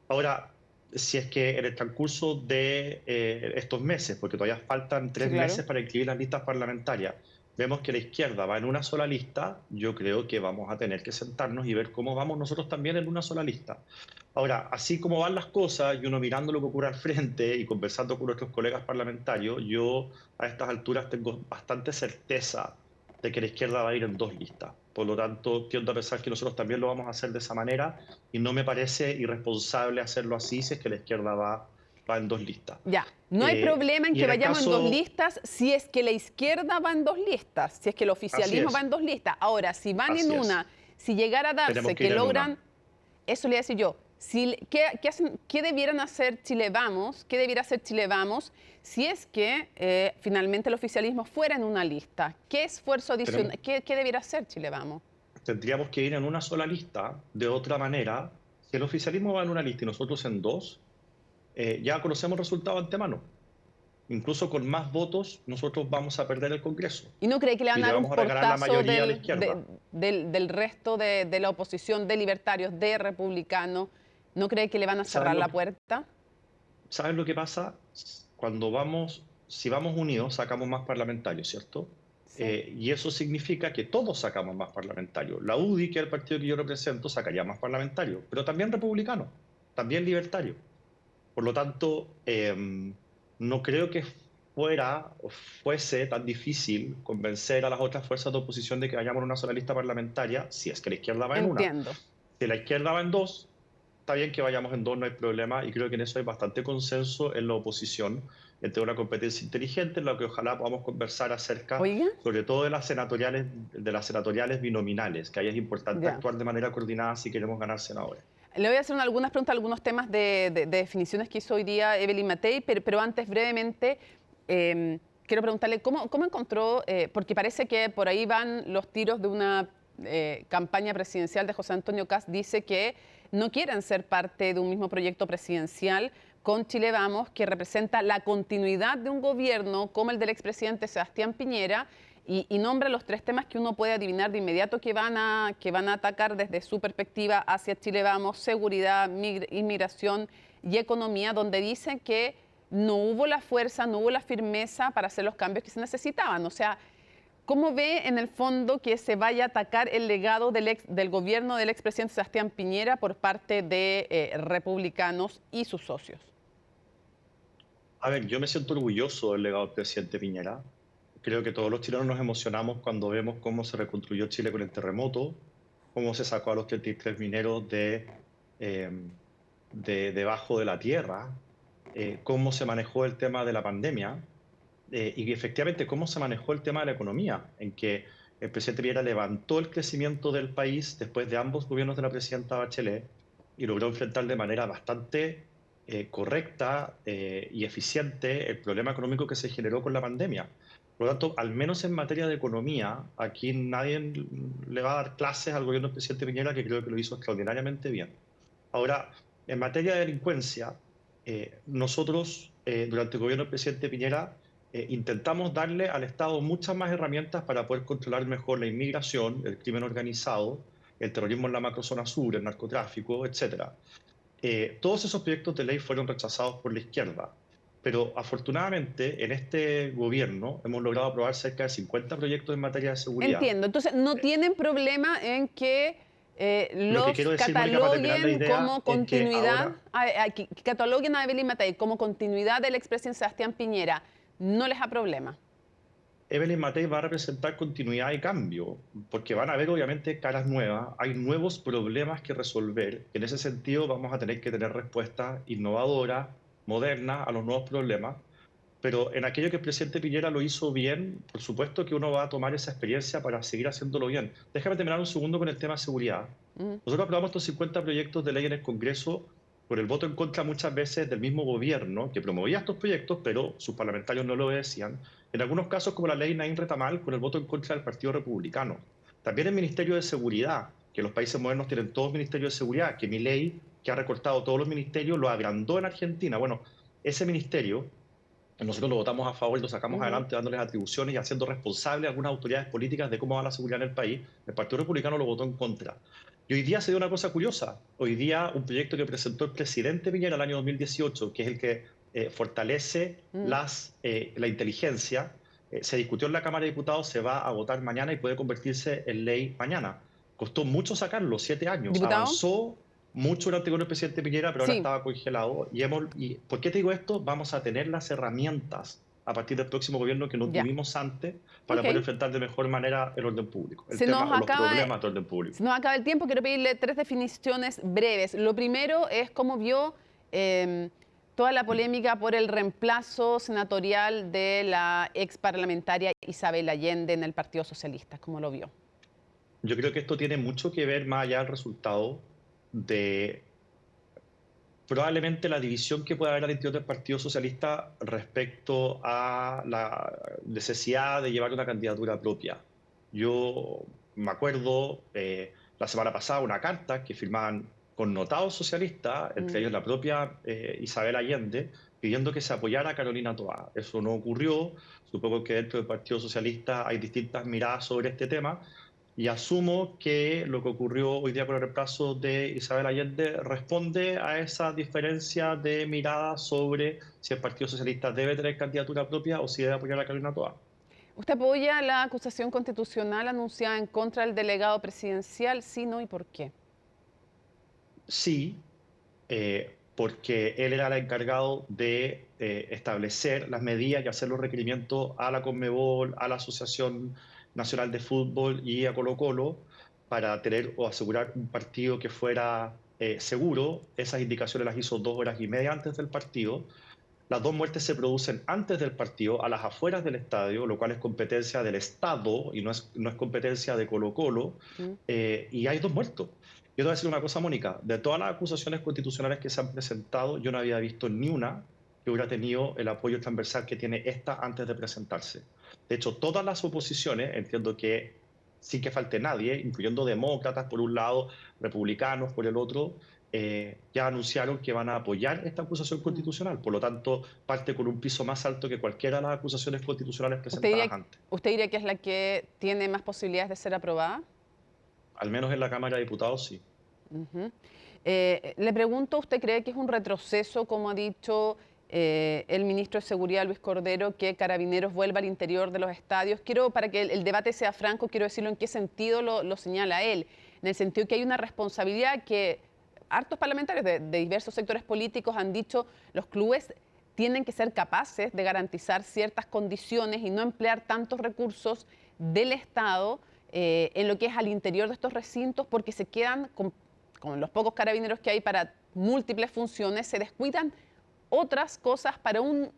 Ahora, si es que en el transcurso de estos meses, porque todavía faltan 3 meses para inscribir las listas parlamentarias, vemos que la izquierda va en una sola lista, yo creo que vamos a tener que sentarnos y ver cómo vamos nosotros también en una sola lista. Ahora, así como van las cosas, y uno mirando lo que ocurre al frente y conversando con nuestros colegas parlamentarios, yo a estas alturas tengo bastante certeza de que la izquierda va a ir en 2 listas. Por lo tanto, tiendo a pensar que nosotros también lo vamos a hacer de esa manera y no me parece irresponsable hacerlo así si es que la izquierda va en 2 listas. Ya, no hay problema en que vayamos en 2 listas si es que la izquierda va en 2 listas, si es que el oficialismo va en 2 listas. Ahora, si van en una, si llegara a darse que logran, eso le voy a decir yo, ¿qué debieran hacer Chile Vamos? ¿Qué debiera hacer Chile Vamos si es que finalmente el oficialismo fuera en una lista? ¿Qué esfuerzo adicional, qué debiera hacer Chile Vamos? Tendríamos que ir en una sola lista, de otra manera, si el oficialismo va en una lista y nosotros en 2, ya conocemos el resultado de antemano. Incluso con más votos, nosotros vamos a perder el Congreso. ¿Y no cree que le van a dar un portazo del resto de la oposición, de libertarios, de republicanos? ¿No cree que le van a cerrar la puerta? ¿Sabes lo que pasa? Si vamos unidos, sacamos más parlamentarios, ¿cierto? Sí. Y eso significa que todos sacamos más parlamentarios. La UDI, que es el partido que yo represento, sacaría más parlamentarios, pero también republicanos, también libertarios. Por lo tanto, no creo que fuese tan difícil convencer a las otras fuerzas de oposición de que vayamos en una sola lista parlamentaria si es que la izquierda va en una. Si la izquierda va en 2, está bien que vayamos en 2, no hay problema, y creo que en eso hay bastante consenso en la oposición, entre una competencia inteligente, en la que ojalá podamos conversar acerca, sobre todo de las senatoriales binominales, que ahí es importante actuar de manera coordinada si queremos ganar senadores. Le voy a hacer algunas preguntas, algunos temas de definiciones que hizo hoy día Evelyn Matei, pero antes brevemente quiero preguntarle cómo encontró, porque parece que por ahí van los tiros de una campaña presidencial de José Antonio Kast, dice que no quieren ser parte de un mismo proyecto presidencial con Chile Vamos, que representa la continuidad de un gobierno como el del expresidente Sebastián Piñera, y nombra los 3 temas que uno puede adivinar de inmediato que van a atacar desde su perspectiva hacia Chile Vamos: seguridad, inmigración y economía, donde dicen que no hubo la fuerza, no hubo la firmeza para hacer los cambios que se necesitaban. O sea, ¿cómo ve en el fondo que se vaya a atacar el legado del gobierno del expresidente Sebastián Piñera por parte de republicanos y sus socios? A ver, yo me siento orgulloso del legado del presidente Piñera. Creo que todos los chilenos nos emocionamos cuando vemos cómo se reconstruyó Chile con el terremoto, cómo se sacó a los 33 mineros de debajo de la tierra, cómo se manejó el tema de la pandemia y efectivamente cómo se manejó el tema de la economía, en que el presidente Piñera levantó el crecimiento del país después de ambos gobiernos de la presidenta Bachelet y logró enfrentar de manera bastante correcta y eficiente el problema económico que se generó con la pandemia. Por lo tanto, al menos en materia de economía, aquí nadie le va a dar clases al gobierno del presidente Piñera, que creo que lo hizo extraordinariamente bien. Ahora, en materia de delincuencia, nosotros, durante el gobierno del presidente Piñera, intentamos darle al Estado muchas más herramientas para poder controlar mejor la inmigración, el crimen organizado, el terrorismo en la macrozona sur, el narcotráfico, etc. Todos esos proyectos de ley fueron rechazados por la izquierda. Pero afortunadamente en este gobierno hemos logrado aprobar cerca de 50 proyectos en materia de seguridad. Entiendo. Entonces, no tienen problema en que los cataloguen como continuidad, que cataloguen a Evelyn Matei como continuidad del expresidente Sebastián Piñera. ¿No les da problema? Evelyn Matei va a representar continuidad y cambio, porque van a haber obviamente caras nuevas, hay nuevos problemas que resolver. En ese sentido vamos a tener que tener respuestas innovadoras, moderna a los nuevos problemas, pero en aquello que el presidente Piñera lo hizo bien, por supuesto que uno va a tomar esa experiencia para seguir haciéndolo bien. Déjame terminar un segundo con el tema de seguridad. Nosotros aprobamos estos 50 proyectos de ley en el Congreso por el voto en contra muchas veces del mismo gobierno que promovía estos proyectos, pero sus parlamentarios no lo obedecían. En algunos casos, como la ley Naín Retamal, con el voto en contra del Partido Republicano. También el Ministerio de Seguridad, que los países modernos tienen todos ministerios de seguridad, que Milei, que ha recortado todos los ministerios, lo agrandó en Argentina. Bueno, ese ministerio, nosotros lo votamos a favor y lo sacamos adelante dándoles atribuciones y haciendo responsable a algunas autoridades políticas de cómo va la seguridad en el país. El Partido Republicano lo votó en contra. Y hoy día se dio una cosa curiosa. Hoy día un proyecto que presentó el presidente Piñera el año 2018, que es el que fortalece la inteligencia, se discutió en la Cámara de Diputados, se va a votar mañana y puede convertirse en ley mañana. Costó mucho sacarlo, 7 años. ¿Diputado? Avanzó mucho durante el presidente Piñera, pero ahora estaba congelado. Y ¿por qué te digo esto? Vamos a tener las herramientas a partir del próximo gobierno que no tuvimos antes para poder enfrentar de mejor manera el orden público, los problemas de orden público. Se nos acaba el tiempo, quiero pedirle 3 definiciones breves. Lo primero es cómo vio toda la polémica por el reemplazo senatorial de la ex parlamentaria Isabel Allende en el Partido Socialista. ¿Cómo lo vio? Yo creo que esto tiene mucho que ver más allá del resultado de probablemente la división que pueda haber al interior del Partido Socialista respecto a la necesidad de llevar una candidatura propia. Yo me acuerdo la semana pasada una carta que firmaban connotados socialistas, entre ellos la propia Isabel Allende, pidiendo que se apoyara a Carolina Toá. Eso no ocurrió. Supongo que dentro del Partido Socialista hay distintas miradas sobre este tema. Y asumo que lo que ocurrió hoy día con el reemplazo de Isabel Allende responde a esa diferencia de mirada sobre si el Partido Socialista debe tener candidatura propia o si debe apoyar a Carolina Toá. ¿Usted apoya la acusación constitucional anunciada en contra del delegado presidencial? Sí, no, ¿y por qué? Sí, porque él era el encargado de establecer las medidas y hacer los requerimientos a la Conmebol, a la Asociación Nacional de Fútbol y a Colo-Colo para tener o asegurar un partido que fuera seguro. Esas indicaciones las hizo 2 horas y media antes del partido. Las 2 muertes se producen antes del partido, a las afueras del estadio, lo cual es competencia del Estado y no es competencia de Colo-Colo, y hay 2 muertos. Yo te voy a decir una cosa, Mónica, de todas las acusaciones constitucionales que se han presentado, yo no había visto ni una que hubiera tenido el apoyo transversal que tiene esta antes de presentarse. De hecho, todas las oposiciones, entiendo que sin que falte nadie, incluyendo demócratas por un lado, republicanos por el otro, ya anunciaron que van a apoyar esta acusación constitucional. Por lo tanto, parte con un piso más alto que cualquiera de las acusaciones constitucionales presentadas antes. ¿Usted diría que es la que tiene más posibilidades de ser aprobada? Al menos en la Cámara de Diputados, sí. Le pregunto, ¿usted cree que es un retroceso, como ha dicho el ministro de Seguridad, Luis Cordero, que Carabineros vuelva al interior de los estadios? Para que el debate sea franco, quiero decirlo en qué sentido lo señala él. En el sentido que hay una responsabilidad que hartos parlamentarios de diversos sectores políticos han dicho, los clubes tienen que ser capaces de garantizar ciertas condiciones y no emplear tantos recursos del Estado en lo que es al interior de estos recintos, porque se quedan con los pocos carabineros que hay para múltiples funciones, se descuidan otras cosas para un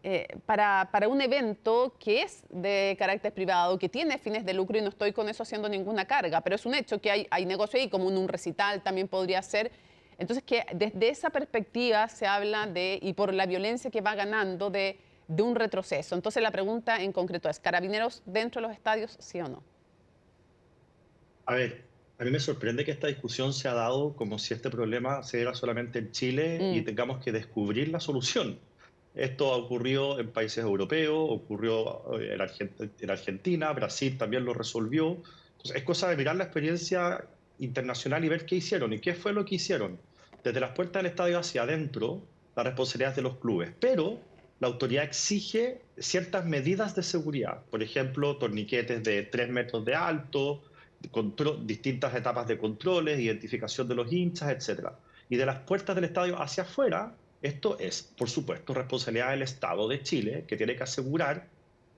evento que es de carácter privado, que tiene fines de lucro, y no estoy con eso haciendo ninguna carga, pero es un hecho que hay negocio ahí, como en un recital también podría ser. Entonces, que desde esa perspectiva se habla y por la violencia que va ganando, de un retroceso. Entonces, la pregunta en concreto es, ¿Carabineros dentro de los estadios, sí o no? A ver, a mí me sorprende que esta discusión se ha dado como si este problema se diera solamente en Chile y tengamos que descubrir la solución. Esto ha ocurrido en países europeos, ocurrió en Argentina, Brasil también lo resolvió. Entonces, es cosa de mirar la experiencia internacional y ver qué hicieron y qué fue lo que hicieron. Desde las puertas del estadio hacia adentro, la responsabilidad es de los clubes, pero la autoridad exige ciertas medidas de seguridad. Por ejemplo, torniquetes de 3 metros de alto, distintas etapas de controles, identificación de los hinchas, etc. Y de las puertas del estadio hacia afuera, esto es, por supuesto, responsabilidad del Estado de Chile, que tiene que asegurar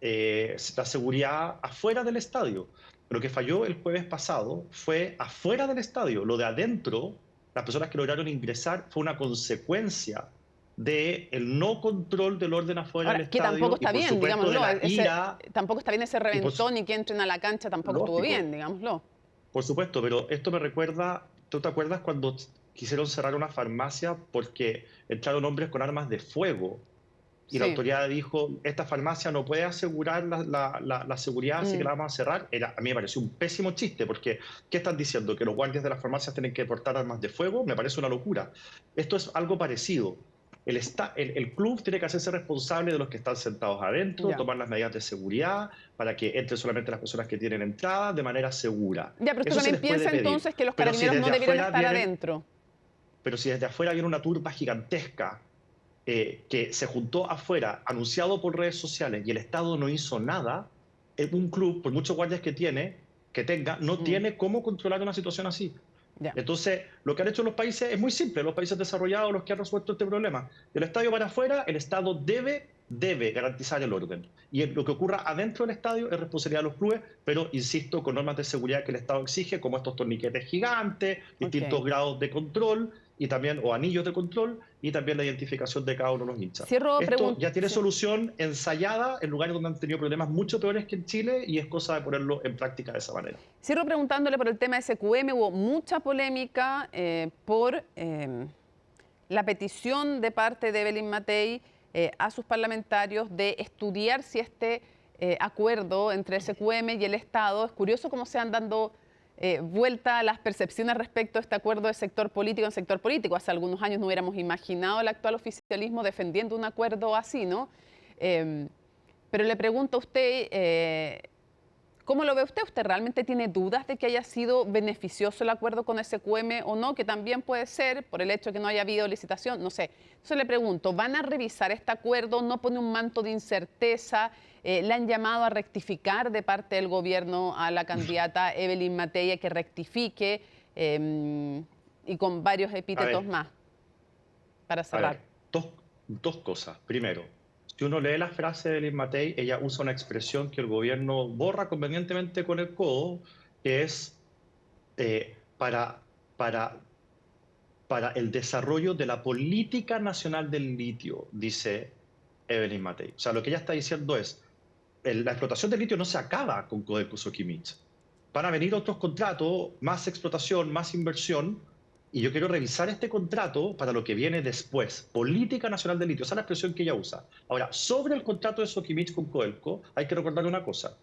la seguridad afuera del estadio. Lo que falló el jueves pasado fue afuera del estadio. Lo de adentro, las personas que lograron ingresar, fue una consecuencia del no control del orden afuera del estadio. Que tampoco está bien, digámoslo. Tampoco está bien ese reventón y que entren a la cancha tampoco estuvo bien, digámoslo. Por supuesto, pero esto me recuerda, ¿tú te acuerdas cuando quisieron cerrar una farmacia porque entraron hombres con armas de fuego? Y la autoridad dijo, esta farmacia no puede asegurar la seguridad, así que la vamos a cerrar. A mí me pareció un pésimo chiste, porque ¿qué están diciendo? ¿Que los guardias de las farmacias tienen que portar armas de fuego? Me parece una locura. Esto es algo parecido. El club tiene que hacerse responsable de los que están sentados adentro, tomar las medidas de seguridad para que entren solamente las personas que tienen entrada de manera segura. Ya, pero usted también piensa entonces que los carabineros no deberían estar adentro. Pero si desde afuera viene una turba gigantesca que se juntó afuera, anunciado por redes sociales, y el Estado no hizo nada, un club, por muchos guardias que tenga, no tiene cómo controlar una situación así. Entonces, lo que han hecho los países es muy simple, los países desarrollados, los que han resuelto este problema. Del estadio para afuera, el Estado debe garantizar el orden. Y lo que ocurra adentro del estadio es responsabilidad de los clubes, pero, insisto, con normas de seguridad que el Estado exige, como estos torniquetes gigantes, distintos grados de control, y también, o anillos de control, y también la identificación de cada uno de los hinchas. Esto ya tiene solución ensayada en lugares donde han tenido problemas mucho peores que en Chile, y es cosa de ponerlo en práctica de esa manera. Cierro preguntándole por el tema de SQM. Hubo mucha polémica por la petición de parte de Evelyn Matei a sus parlamentarios de estudiar si este acuerdo entre SQM y el Estado, es curioso cómo se han dando vuelta a las percepciones respecto a este acuerdo de sector político en sector político. Hace algunos años no hubiéramos imaginado el actual oficialismo defendiendo un acuerdo así, ¿no? Pero le pregunto a usted, ¿cómo lo ve usted? ¿Usted realmente tiene dudas de que haya sido beneficioso el acuerdo con SQM o no? Que también puede ser por el hecho de que no haya habido licitación, no sé. Entonces le pregunto, ¿van a revisar este acuerdo? ¿No pone un manto de incerteza? ¿Le han llamado a rectificar de parte del gobierno a la candidata Evelyn Matei a que rectifique? Y con varios epítetos más, para cerrar. Dos cosas. Primero, si uno lee la frase de Evelyn Matei, ella usa una expresión que el gobierno borra convenientemente con el codo, que es para el desarrollo de la política nacional del litio, dice Evelyn Matei. O sea, lo que ella está diciendo es, la explotación del litio no se acaba con Codelco Soquimich. Van a venir otros contratos, más explotación, más inversión, y yo quiero revisar este contrato para lo que viene después. Política nacional del litio, esa es la expresión que ella usa. Ahora, sobre el contrato de Soquimich con Codelco, hay que recordar una cosa.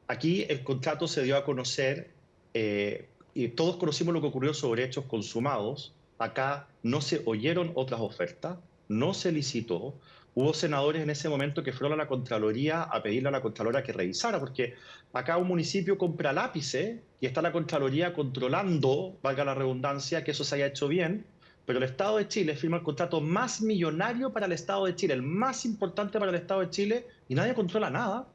Aquí el contrato se dio a conocer y todos conocimos lo que ocurrió sobre hechos consumados. Acá no se oyeron otras ofertas, no se licitó. Hubo senadores en ese momento que fueron a la Contraloría a pedirle a la Contralora que revisara, porque acá un municipio compra lápices y está la Contraloría controlando, valga la redundancia, que eso se haya hecho bien, pero el Estado de Chile firma el contrato más millonario para el Estado de Chile, el más importante para el Estado de Chile, y nadie controla nada.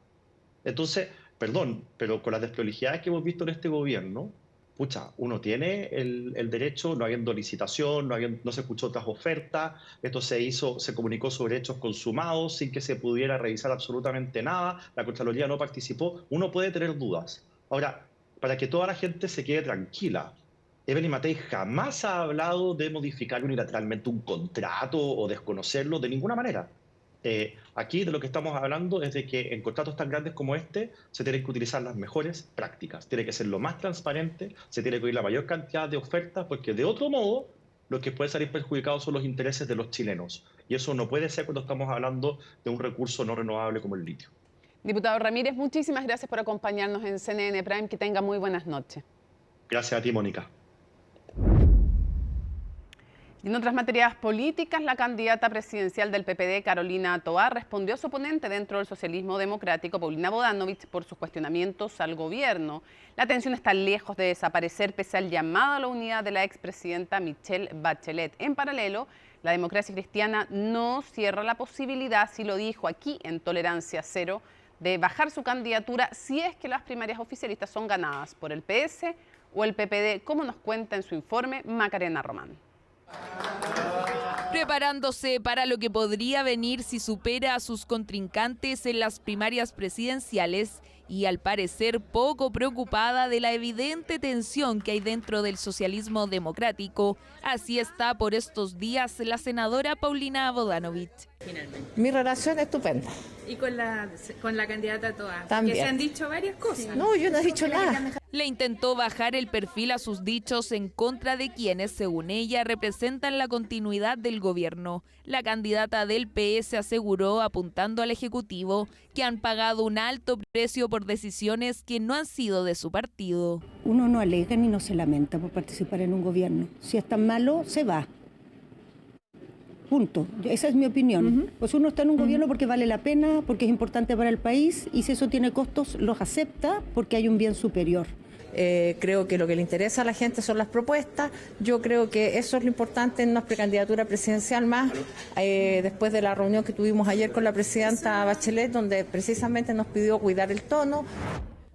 Entonces, perdón, pero con las desprolijidades que hemos visto en este gobierno, pucha, uno tiene el derecho, no habiendo licitación, no se escuchó otras ofertas, esto se comunicó sobre hechos consumados sin que se pudiera revisar absolutamente nada, la Contraloría no participó, uno puede tener dudas. Ahora, para que toda la gente se quede tranquila, Evelyn Matei jamás ha hablado de modificar unilateralmente un contrato o desconocerlo de ninguna manera. Aquí de lo que estamos hablando es de que en contratos tan grandes como este se tienen que utilizar las mejores prácticas, tiene que ser lo más transparente, se tiene que oír la mayor cantidad de ofertas, porque de otro modo los que pueden salir perjudicados son los intereses de los chilenos, y eso no puede ser cuando estamos hablando de un recurso no renovable como el litio. Diputado Ramírez, muchísimas gracias por acompañarnos en CNN Prime, que tenga muy buenas noches. Gracias a ti, Mónica. Y en otras materias políticas, la candidata presidencial del PPD, Carolina Toá, respondió a su oponente dentro del socialismo democrático, Paulina Bodanovich, por sus cuestionamientos al gobierno. La tensión está lejos de desaparecer pese al llamado a la unidad de la expresidenta Michelle Bachelet. En paralelo, la Democracia Cristiana no cierra la posibilidad, así lo dijo aquí en Tolerancia Cero, de bajar su candidatura si es que las primarias oficialistas son ganadas por el PS o el PPD, como nos cuenta en su informe Macarena Román. Preparándose para lo que podría venir si supera a sus contrincantes en las primarias presidenciales y al parecer poco preocupada de la evidente tensión que hay dentro del socialismo democrático, así está por estos días la senadora Paulina Bodanovich. Mi relación es estupenda. ¿Y con la candidata Toá? También. Que se han dicho varias cosas. No, yo no he dicho nada. Le intentó bajar el perfil a sus dichos en contra de quienes, según ella, representan la continuidad del gobierno. La candidata del PS aseguró, apuntando al Ejecutivo, que han pagado un alto precio por decisiones que no han sido de su partido. Uno no alega ni no se lamenta por participar en un gobierno. Si es tan malo, se va. Punto. Esa es mi opinión. Pues uno está en un gobierno porque vale la pena, porque es importante para el país, y si eso tiene costos, los acepta porque hay un bien superior. Creo que lo que le interesa a la gente son las propuestas. Yo creo que eso es lo importante en una precandidatura presidencial más, después de la reunión que tuvimos ayer con la presidenta Bachelet, donde precisamente nos pidió cuidar el tono.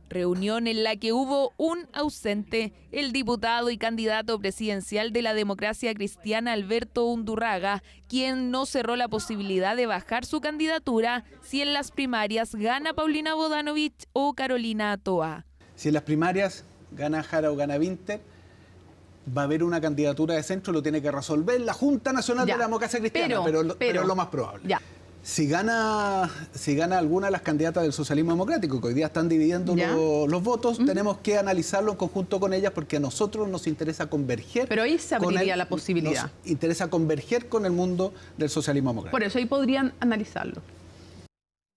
Reunión en la que hubo un ausente, el diputado y candidato presidencial de la Democracia Cristiana, Alberto Undurraga, quien no cerró la posibilidad de bajar su candidatura si en las primarias gana Paulina Bodanovich o Carolina Toá. Si en las primarias gana Jara o gana Winter, va a haber una candidatura de centro, lo tiene que resolver la Junta Nacional de la Democracia Cristiana, pero es lo más probable. Ya. Si gana alguna de las candidatas del socialismo democrático, que hoy día están dividiendo los votos, tenemos que analizarlo en conjunto con ellas, porque a nosotros nos interesa converger. Pero ahí se abriría la posibilidad. Nos interesa converger con el mundo del socialismo democrático. Por eso ahí podrían analizarlo.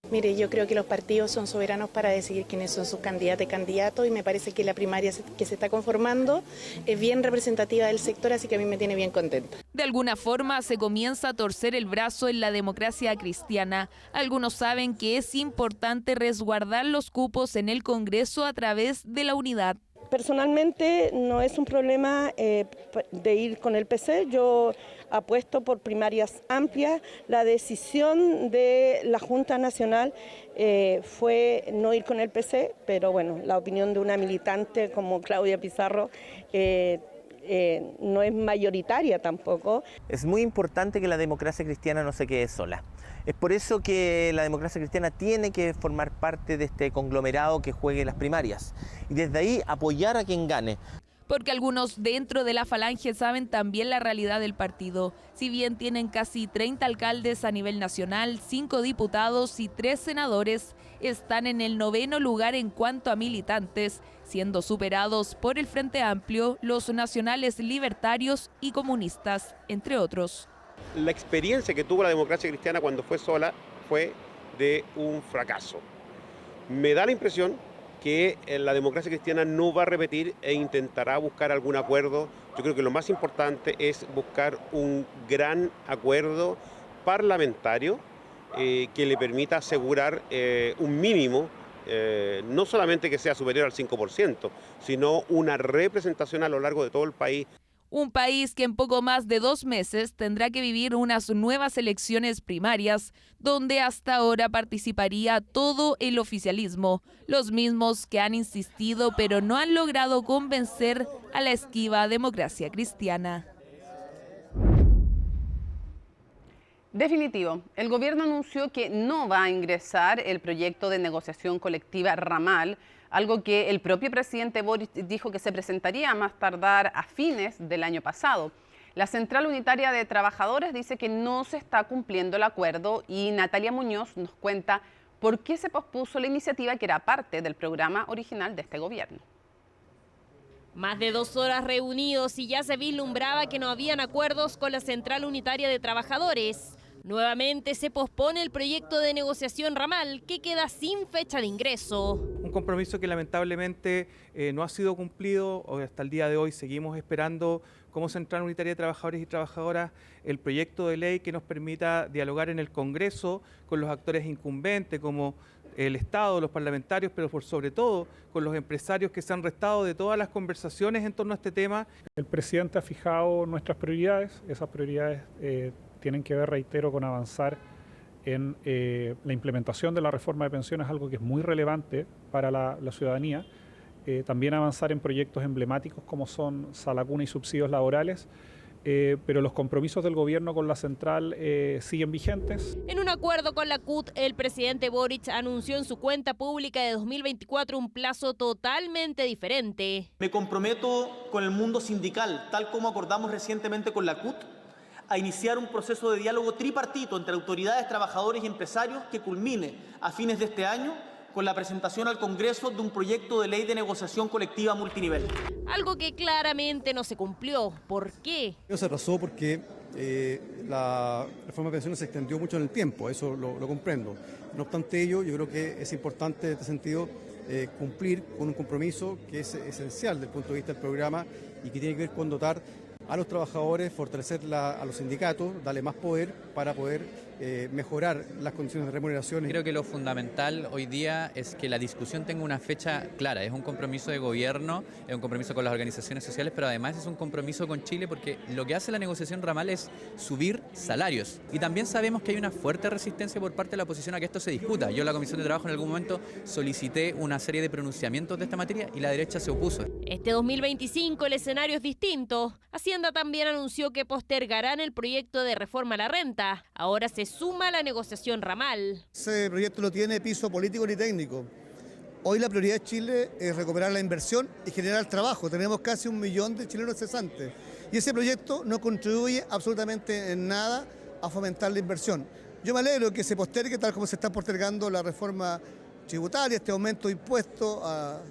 Mire, yo creo que los partidos son soberanos para decidir quiénes son sus candidatas y candidatos, y me parece que la primaria que se está conformando es bien representativa del sector, así que a mí me tiene bien contenta. De alguna forma se comienza a torcer el brazo en la Democracia Cristiana. Algunos saben que es importante resguardar los cupos en el Congreso a través de la unidad. Personalmente no es un problema de ir con el PC, yo apuesto por primarias amplias. La decisión de la Junta Nacional fue no ir con el PC, pero bueno, la opinión de una militante como Claudia Pizarro no es mayoritaria tampoco. Es muy importante que la Democracia Cristiana no se quede sola. Es por eso que la Democracia Cristiana tiene que formar parte de este conglomerado que juegue las primarias y desde ahí apoyar a quien gane. Porque algunos dentro de la Falange saben también la realidad del partido. Si bien tienen casi 30 alcaldes a nivel nacional, 5 diputados y 3 senadores, están en el 9º lugar en cuanto a militantes, siendo superados por el Frente Amplio, los nacionales libertarios y comunistas, entre otros. La experiencia que tuvo la Democracia Cristiana cuando fue sola fue de un fracaso. Me da la impresión que la democracia cristiana no va a repetir e intentará buscar algún acuerdo. Yo creo que lo más importante es buscar un gran acuerdo parlamentario que le permita asegurar un mínimo, no solamente que sea superior al 5%, sino una representación a lo largo de todo el país. Un país que en poco más de 2 meses tendrá que vivir unas nuevas elecciones primarias, donde hasta ahora participaría todo el oficialismo, los mismos que han insistido pero no han logrado convencer a la esquiva democracia cristiana. Definitivo, el gobierno anunció que no va a ingresar el proyecto de negociación colectiva ramal, algo que el propio presidente Boric dijo que se presentaría a más tardar a fines del año pasado. La Central Unitaria de Trabajadores dice que no se está cumpliendo el acuerdo y Natalia Muñoz nos cuenta por qué se pospuso la iniciativa que era parte del programa original de este gobierno. Más de 2 horas reunidos y ya se vislumbraba que no habían acuerdos con la Central Unitaria de Trabajadores. Nuevamente se pospone el proyecto de negociación ramal que queda sin fecha de ingreso. Un compromiso que lamentablemente no ha sido cumplido. Hasta el día de hoy seguimos esperando como Central Unitaria de Trabajadores y Trabajadoras el proyecto de ley que nos permita dialogar en el Congreso con los actores incumbentes como el Estado, los parlamentarios, pero por sobre todo con los empresarios que se han restado de todas las conversaciones en torno a este tema. El presidente ha fijado nuestras prioridades. Esas prioridades tienen que ver, reitero, con avanzar en la implementación de la reforma de pensiones, algo que es muy relevante para la ciudadanía. También avanzar en proyectos emblemáticos como son Sala Cuna y subsidios laborales. Pero los compromisos del gobierno con la central siguen vigentes. En un acuerdo con la CUT, el presidente Boric anunció en su cuenta pública de 2024 un plazo totalmente diferente. Me comprometo con el mundo sindical, tal como acordamos recientemente con la CUT, a iniciar un proceso de diálogo tripartito entre autoridades, trabajadores y empresarios que culmine a fines de este año con la presentación al Congreso de un proyecto de ley de negociación colectiva multinivel. Algo que claramente no se cumplió. ¿Por qué? Se atrasó porque la reforma de pensiones se extendió mucho en el tiempo, eso lo comprendo. No obstante ello, yo creo que es importante en este sentido cumplir con un compromiso que es esencial desde el punto de vista del programa y que tiene que ver con dotar a los trabajadores, fortalecer a los sindicatos, darle más poder para poder mejorar las condiciones de remuneración. Creo que lo fundamental hoy día es que la discusión tenga una fecha clara. Es un compromiso de gobierno, es un compromiso con las organizaciones sociales, pero además es un compromiso con Chile porque lo que hace la negociación ramal es subir salarios. Y también sabemos que hay una fuerte resistencia por parte de la oposición a que esto se discuta. Yo en la Comisión de Trabajo en algún momento solicité una serie de pronunciamientos de esta materia y la derecha se opuso. Este 2025 el escenario es distinto. Hacienda también anunció que postergarán el proyecto de reforma a la renta. Ahora se suma la negociación ramal. Ese proyecto no tiene piso político ni técnico. Hoy la prioridad de Chile es recuperar la inversión y generar trabajo. Tenemos casi 1 millón de chilenos cesantes. Y ese proyecto no contribuye absolutamente en nada a fomentar la inversión. Yo me alegro que se postergue, tal como se está postergando la reforma tributaria, este aumento de impuestos a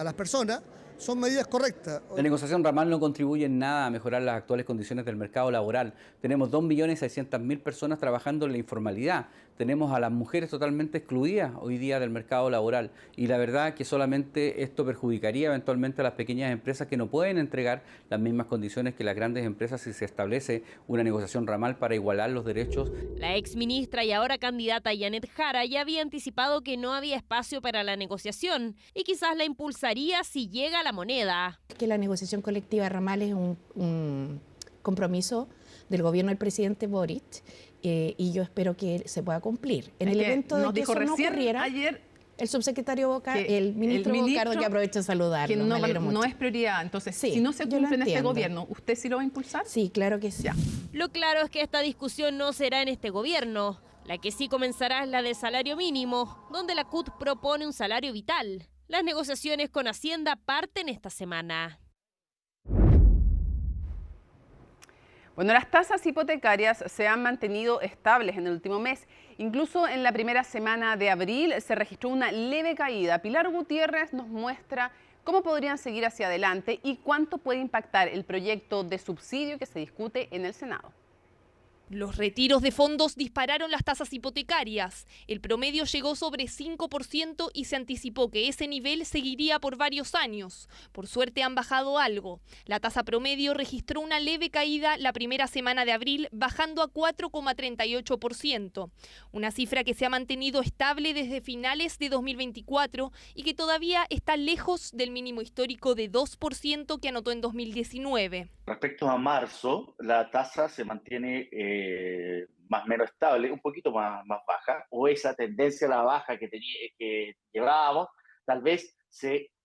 las personas. Son medidas correctas. La negociación ramal no contribuye en nada a mejorar las actuales condiciones del mercado laboral. Tenemos 2.600.000 personas trabajando en la informalidad. Tenemos a las mujeres totalmente excluidas hoy día del mercado laboral. Y la verdad que solamente esto perjudicaría eventualmente a las pequeñas empresas que no pueden entregar las mismas condiciones que las grandes empresas si se establece una negociación ramal para igualar los derechos. La exministra y ahora candidata Yanet Jara ya había anticipado que no había espacio para la negociación y quizás la impulsaría si llega a la moneda. Que la negociación colectiva ramal es un compromiso del gobierno del presidente Boric y yo espero que se pueda cumplir. En el evento de que eso no ocurriera, ayer el subsecretario Boca, el ministro Bocardo, que aprovecho de saludarlo. Que no es prioridad. Entonces, sí, si no se cumple en este gobierno, ¿usted sí lo va a impulsar? Sí, claro que sí. Ya. Lo claro es que esta discusión no será en este gobierno. La que sí comenzará es la del salario mínimo, donde la CUT propone un salario vital. Las negociaciones con Hacienda parten esta semana. Bueno, las tasas hipotecarias se han mantenido estables en el último mes. Incluso en la primera semana de abril se registró una leve caída. Pilar Gutiérrez nos muestra cómo podrían seguir hacia adelante y cuánto puede impactar el proyecto de subsidio que se discute en el Senado. Los retiros de fondos dispararon las tasas hipotecarias. El promedio llegó sobre 5% y se anticipó que ese nivel seguiría por varios años. Por suerte han bajado algo. La tasa promedio registró una leve caída la primera semana de abril, bajando a 4,38%. Una cifra que se ha mantenido estable desde finales de 2024 y que todavía está lejos del mínimo histórico de 2% que anotó en 2019. Respecto a marzo, la tasa se mantiene más o menos estable, un poquito más baja, o esa tendencia a la baja que llevábamos, tal vez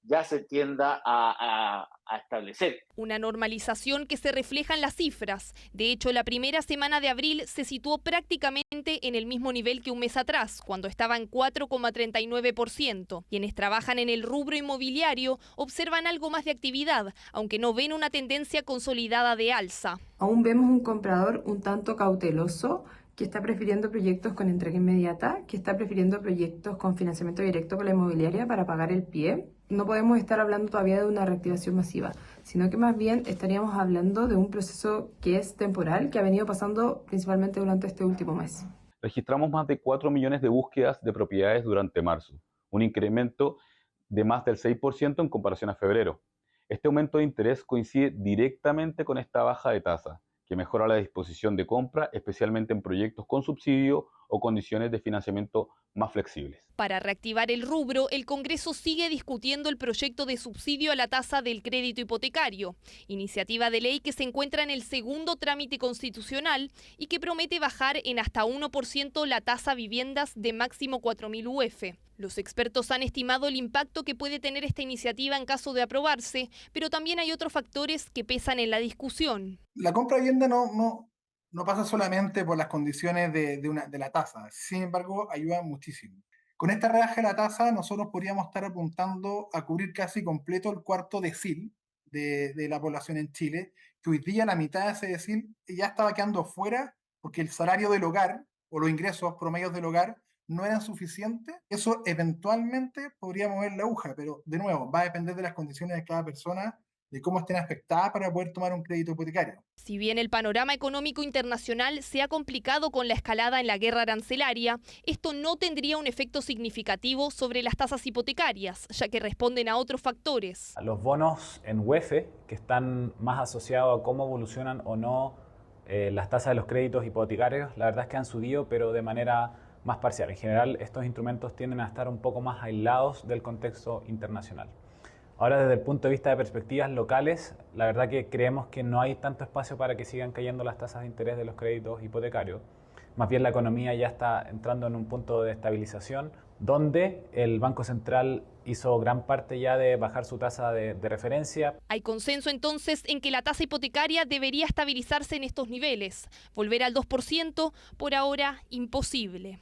ya se tienda a establecer. Una normalización que se refleja en las cifras. De hecho, la primera semana de abril se situó prácticamente en el mismo nivel que un mes atrás, cuando estaba en 4,39%. Quienes trabajan en el rubro inmobiliario observan algo más de actividad, aunque no ven una tendencia consolidada de alza. Aún vemos un comprador un tanto cauteloso, que está prefiriendo proyectos con entrega inmediata, que está prefiriendo proyectos con financiamiento directo con la inmobiliaria para pagar el pie. No podemos estar hablando todavía de una reactivación masiva, sino que más bien estaríamos hablando de un proceso que es temporal, que ha venido pasando principalmente durante este último mes. Registramos más de 4 millones de búsquedas de propiedades durante marzo, un incremento de más del 6% en comparación a febrero. Este aumento de interés coincide directamente con esta baja de tasa, que mejora la disposición de compra, especialmente en proyectos con subsidio o condiciones de financiamiento más flexibles. Para reactivar el rubro, el Congreso sigue discutiendo el proyecto de subsidio a la tasa del crédito hipotecario, iniciativa de ley que se encuentra en el segundo trámite constitucional y que promete bajar en hasta 1% la tasa a viviendas de máximo 4.000 UF. Los expertos han estimado el impacto que puede tener esta iniciativa en caso de aprobarse, pero también hay otros factores que pesan en la discusión. La compra de vivienda no pasa solamente por las condiciones de la tasa, sin embargo ayuda muchísimo. Con esta rebaja de la tasa nosotros podríamos estar apuntando a cubrir casi completo el cuarto decil de la población en Chile, que hoy día la mitad de ese decil ya estaba quedando fuera porque el salario del hogar o los ingresos promedios del hogar no eran suficientes. Eso eventualmente podría mover la aguja, pero de nuevo va a depender de las condiciones de cada persona, de cómo estén afectadas para poder tomar un crédito hipotecario. Si bien el panorama económico internacional se ha complicado con la escalada en la guerra arancelaria, esto no tendría un efecto significativo sobre las tasas hipotecarias, ya que responden a otros factores. Los bonos en UEF, que están más asociados a cómo evolucionan o no las tasas de los créditos hipotecarios, la verdad es que han subido, pero de manera más parcial. En general, estos instrumentos tienden a estar un poco más aislados del contexto internacional. Ahora, desde el punto de vista de perspectivas locales, la verdad que creemos que no hay tanto espacio para que sigan cayendo las tasas de interés de los créditos hipotecarios. Más bien la economía ya está entrando en un punto de estabilización, donde el Banco Central hizo gran parte ya de bajar su tasa de referencia. Hay consenso entonces en que la tasa hipotecaria debería estabilizarse en estos niveles. Volver al 2%, por ahora, imposible.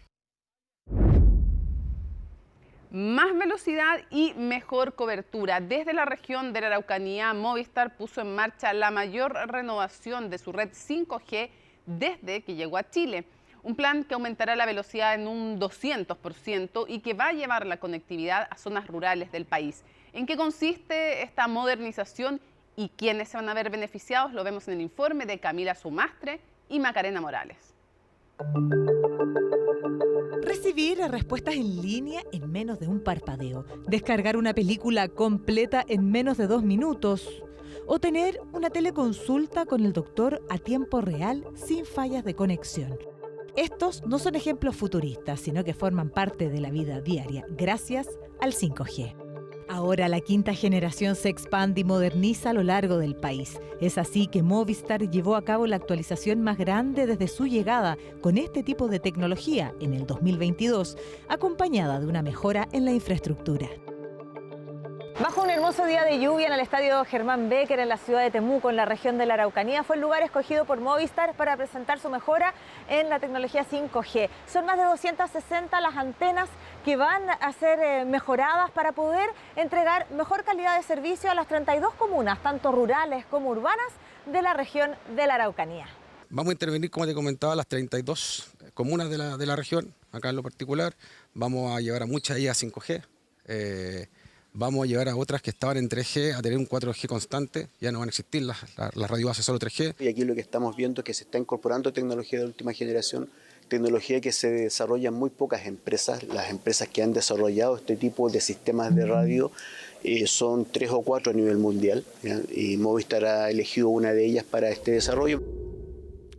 Más velocidad y mejor cobertura. Desde la región de la Araucanía, Movistar puso en marcha la mayor renovación de su red 5G desde que llegó a Chile. Un plan que aumentará la velocidad en un 200% y que va a llevar la conectividad a zonas rurales del país. ¿En qué consiste esta modernización y quiénes se van a ver beneficiados? Lo vemos en el informe de Camila Sumastre y Macarena Morales. Recibir respuestas en línea en menos de un parpadeo, descargar una película completa en menos de 2 minutos o tener una teleconsulta con el doctor a tiempo real sin fallas de conexión. Estos no son ejemplos futuristas, sino que forman parte de la vida diaria gracias al 5G. Ahora la quinta generación se expande y moderniza a lo largo del país. Es así que Movistar llevó a cabo la actualización más grande desde su llegada con este tipo de tecnología en el 2022, acompañada de una mejora en la infraestructura. Bajo un hermoso día de lluvia en el estadio Germán Becker en la ciudad de Temuco, en la región de la Araucanía, fue el lugar escogido por Movistar para presentar su mejora en la tecnología 5G. Son más de 260 las antenas que van a ser mejoradas para poder entregar mejor calidad de servicio a las 32 comunas, tanto rurales como urbanas, de la región de la Araucanía. Vamos a intervenir, como te comentaba, las 32 comunas de la región, acá en lo particular. Vamos a llevar a muchas de ellas 5G. vamos a llevar a otras que estaban en 3G a tener un 4G constante, ya no van a existir las radios base solo 3G. Y aquí lo que estamos viendo es que se está incorporando tecnología de última generación, tecnología que se desarrolla en muy pocas empresas. Las empresas que han desarrollado este tipo de sistemas de radio son 3 o 4 a nivel mundial, ¿ya? Y Movistar ha elegido una de ellas para este desarrollo.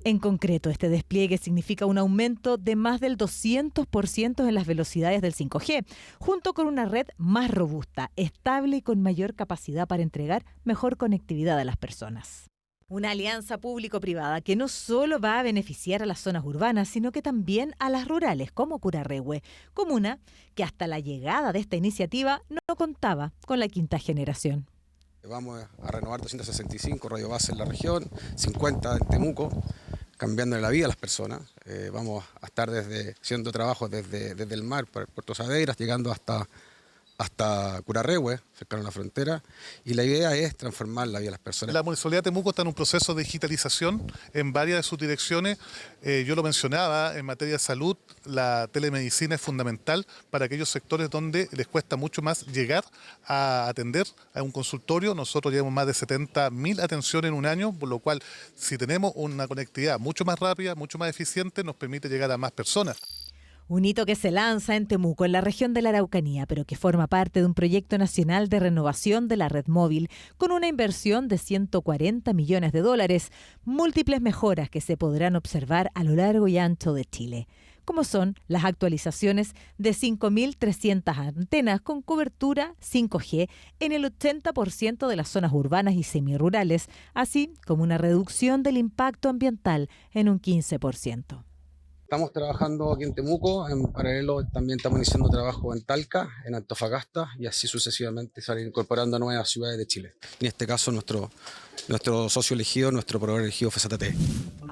En concreto, este despliegue significa un aumento de más del 200% en las velocidades del 5G, junto con una red más robusta, estable y con mayor capacidad para entregar mejor conectividad a las personas. Una alianza público-privada que no solo va a beneficiar a las zonas urbanas, sino que también a las rurales, como Curarrehue, comuna que hasta la llegada de esta iniciativa no contaba con la quinta generación. Vamos a renovar 265 radiobases en la región, 50 en Temuco, cambiándole la vida a las personas. Vamos a estar haciendo trabajos desde el mar, por Puerto Saavedra, llegando hasta Curarrehue, cercano a la frontera, y la idea es transformar la vida de las personas. La Municipalidad de Temuco está en un proceso de digitalización en varias de sus direcciones. Yo lo mencionaba, en materia de salud, la telemedicina es fundamental para aquellos sectores donde les cuesta mucho más llegar a atender a un consultorio. Nosotros llevamos más de 70.000 atenciones en un año, por lo cual, si tenemos una conectividad mucho más rápida, mucho más eficiente, nos permite llegar a más personas. Un hito que se lanza en Temuco, en la región de la Araucanía, pero que forma parte de un proyecto nacional de renovación de la red móvil, con una inversión de $140 millones, múltiples mejoras que se podrán observar a lo largo y ancho de Chile, como son las actualizaciones de 5.300 antenas con cobertura 5G en el 80% de las zonas urbanas y semirurales, así como una reducción del impacto ambiental en un 15%. Estamos trabajando aquí en Temuco, en paralelo también estamos iniciando trabajo en Talca, en Antofagasta, y así sucesivamente se van incorporando a nuevas ciudades de Chile. En este caso nuestro socio elegido, nuestro proveedor elegido fue ZTE.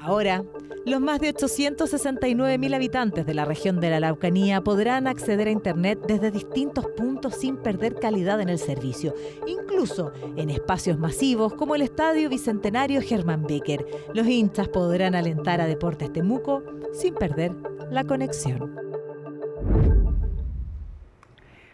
Ahora, los más de 869.000 habitantes de la región de la Araucanía podrán acceder a Internet desde distintos puntos sin perder calidad en el servicio, incluso en espacios masivos como el Estadio Bicentenario Germán Becker. Los hinchas podrán alentar a Deportes Temuco sin perder la conexión.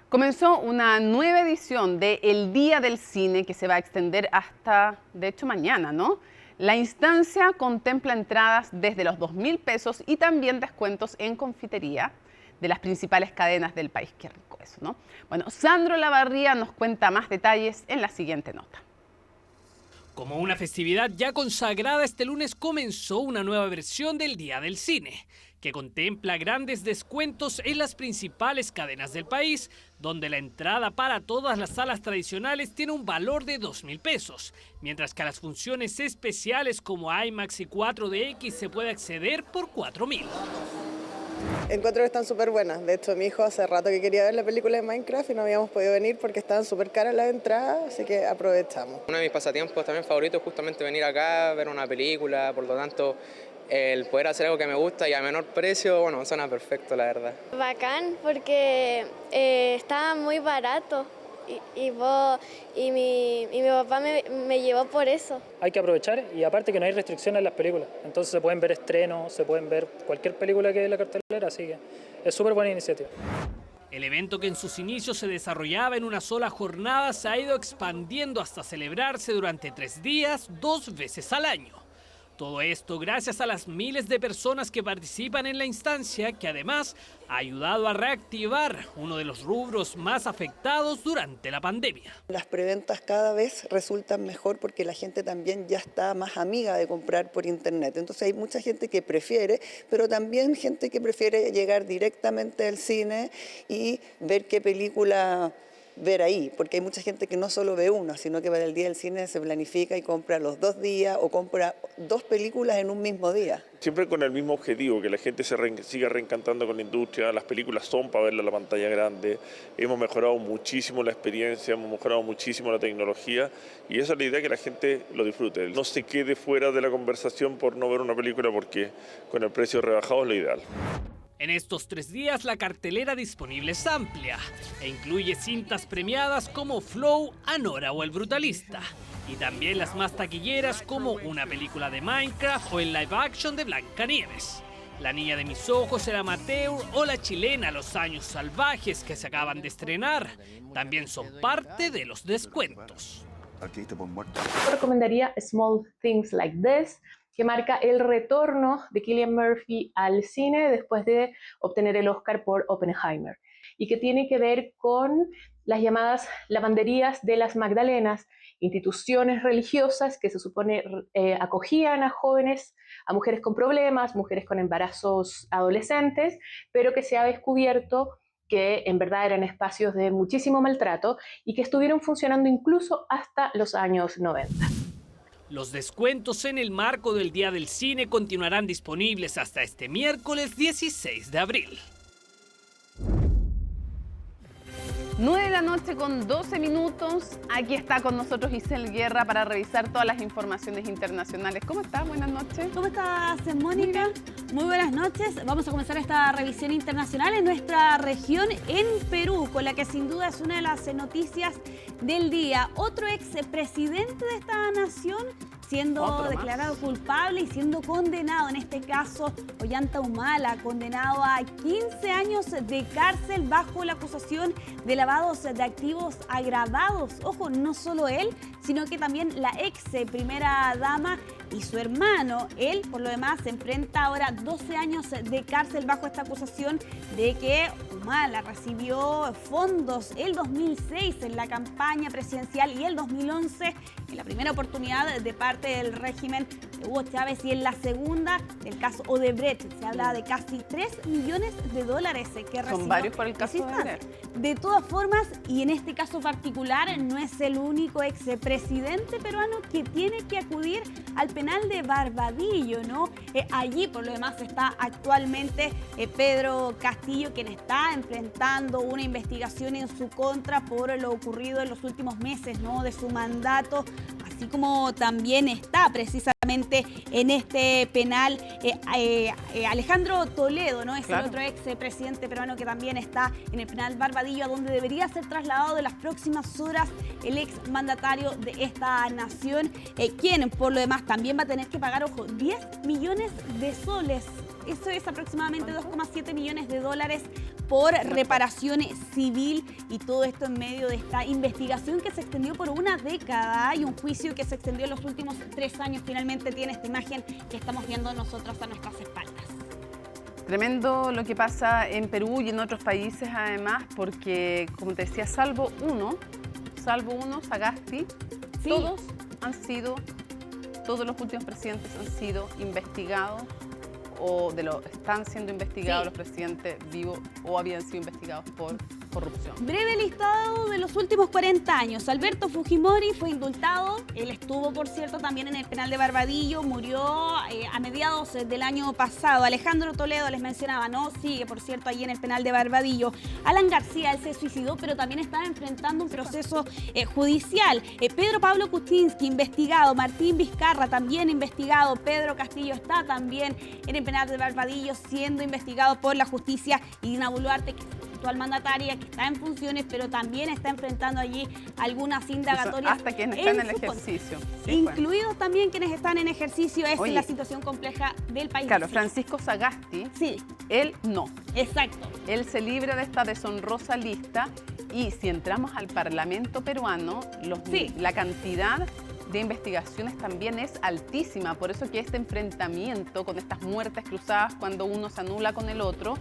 Comenzó una nueva edición de El Día del Cine que se va a extender hasta, de hecho, mañana, ¿no? La instancia contempla entradas desde los 2.000 pesos y también descuentos en confitería de las principales cadenas del país. Qué rico eso, ¿no? Bueno, Sandro Lavarría nos cuenta más detalles en la siguiente nota. Como una festividad ya consagrada, este lunes comenzó una nueva versión del Día del Cine, que contempla grandes descuentos en las principales cadenas del país, donde la entrada para todas las salas tradicionales tiene un valor de 2.000 pesos, mientras que a las funciones especiales como IMAX y 4DX se puede acceder por 4.000. Encuentro que están súper buenas. De hecho, mi hijo hace rato que quería ver la película de Minecraft y no habíamos podido venir porque estaban súper caras las entradas, así que aprovechamos. Uno de mis pasatiempos también favoritos es justamente venir acá, ver una película, por lo tanto, el poder hacer algo que me gusta y a menor precio, bueno, suena perfecto, la verdad. Bacán, porque estaba muy barato y mi papá me llevó por eso. Hay que aprovechar y aparte que no hay restricciones en las películas, entonces se pueden ver estrenos, se pueden ver cualquier película que hay en la cartelera, así que es súper buena iniciativa. El evento, que en sus inicios se desarrollaba en una sola jornada, se ha ido expandiendo hasta celebrarse durante 3 días, 2 veces al año. Todo esto gracias a las miles de personas que participan en la instancia, que además ha ayudado a reactivar uno de los rubros más afectados durante la pandemia. Las preventas cada vez resultan mejor porque la gente también ya está más amiga de comprar por internet. Entonces hay mucha gente que prefiere, pero también gente que prefiere llegar directamente al cine y ver qué película ver ahí, porque hay mucha gente que no solo ve una, sino que para el día del cine se planifica y compra los 2 días o compra 2 películas en un mismo día. Siempre con el mismo objetivo, que la gente siga reencantando con la industria. Las películas son para verlas en la pantalla grande. Hemos mejorado muchísimo la experiencia, hemos mejorado muchísimo la tecnología y esa es la idea, que la gente lo disfrute. No se quede fuera de la conversación por no ver una película, porque con el precio rebajado es lo ideal. En estos 3 días la cartelera disponible es amplia e incluye cintas premiadas como Flow, Anora o El Brutalista, y también las más taquilleras como una película de Minecraft o el live action de Blancanieves. La niña de mis ojos, el amateur o la chilena Los años salvajes que se acaban de estrenar también son parte de los descuentos. Yo recomendaría Small Things Like This, que marca el retorno de Cillian Murphy al cine después de obtener el Oscar por Oppenheimer, y que tiene que ver con las llamadas lavanderías de las Magdalenas, instituciones religiosas que se supone acogían a jóvenes, a mujeres con problemas, mujeres con embarazos adolescentes, pero que se ha descubierto que en verdad eran espacios de muchísimo maltrato y que estuvieron funcionando incluso hasta los años 90. Los descuentos en el marco del Día del Cine continuarán disponibles hasta este miércoles 16 de abril. 9 de la noche con 12 minutos. Aquí está con nosotros Giselle Guerra para revisar todas las informaciones internacionales. ¿Cómo estás? Buenas noches. ¿Cómo estás, Mónica? Muy buenas noches. Vamos a comenzar esta revisión internacional en nuestra región, en Perú, con la que sin duda es una de las noticias del día. Otro expresidente de esta nación siendo declarado culpable y siendo condenado, en este caso Ollanta Humala, condenado a 15 años de cárcel bajo la acusación de lavados de activos agravados. Ojo, no solo él, sino que también la ex primera dama y su hermano. Él, por lo demás, se enfrenta ahora 12 años de cárcel bajo esta acusación de que Humala recibió fondos el 2006 en la campaña presidencial y el 2011 en la primera oportunidad de parte del régimen de Hugo Chávez, y en la segunda del caso Odebrecht se habla de casi 3 millones de dólares que recibió. Son varios por el caso de Odebrecht. De todas formas, y en este caso particular, no es el único expresidente peruano que tiene que acudir al penal de Barbadillo, ¿no? Allí, por lo demás, está actualmente Pedro Castillo, quien está enfrentando una investigación en su contra por lo ocurrido en los últimos meses, ¿no?, de su mandato, así como también está precisamente en este penal Alejandro Toledo, ¿no? Es claro, el otro expresidente peruano que también está en el penal Barbadillo, a donde debería ser trasladado de las próximas horas el exmandatario de esta nación, quien por lo demás también va a tener que pagar, ojo, 10 millones de soles. Eso es aproximadamente 2,7 millones de dólares por reparación civil, y todo esto en medio de esta investigación que se extendió por una década y un juicio que se extendió en los últimos 3 años. Finalmente tiene esta imagen que estamos viendo nosotros a nuestras espaldas. Tremendo lo que pasa en Perú y en otros países además, porque como te decía, salvo uno, Sagasti, sí, todos los últimos presidentes han sido investigados o están siendo investigados, sí, los presidentes vivos, o habían sido investigados por corrupción. Breve listado de los últimos 40 años. Alberto Fujimori fue indultado. Él estuvo, por cierto, también en el penal de Barbadillo. Murió a mediados del año pasado. Alejandro Toledo, les mencionaba, ¿no? Sigue, por cierto, allí en el penal de Barbadillo. Alan García, él se suicidó, pero también está enfrentando un proceso judicial. Pedro Pablo Kuczynski, investigado. Martín Vizcarra, también investigado. Pedro Castillo está también en el penal de Barbadillo, siendo investigado por la justicia. Y Dina Boluarte, que actual mandataria, que está en funciones, pero también está enfrentando allí algunas indagatorias. Hasta quienes están en el ejercicio. Sí, incluidos también quienes están en ejercicio. Es la situación compleja del país. Claro, Francisco Sagasti, sí, él no. Exacto. Él se libra de esta deshonrosa lista, y si entramos al Parlamento peruano, la cantidad de investigaciones también es altísima. Por eso que este enfrentamiento con estas muertes cruzadas, cuando uno se anula con el otro,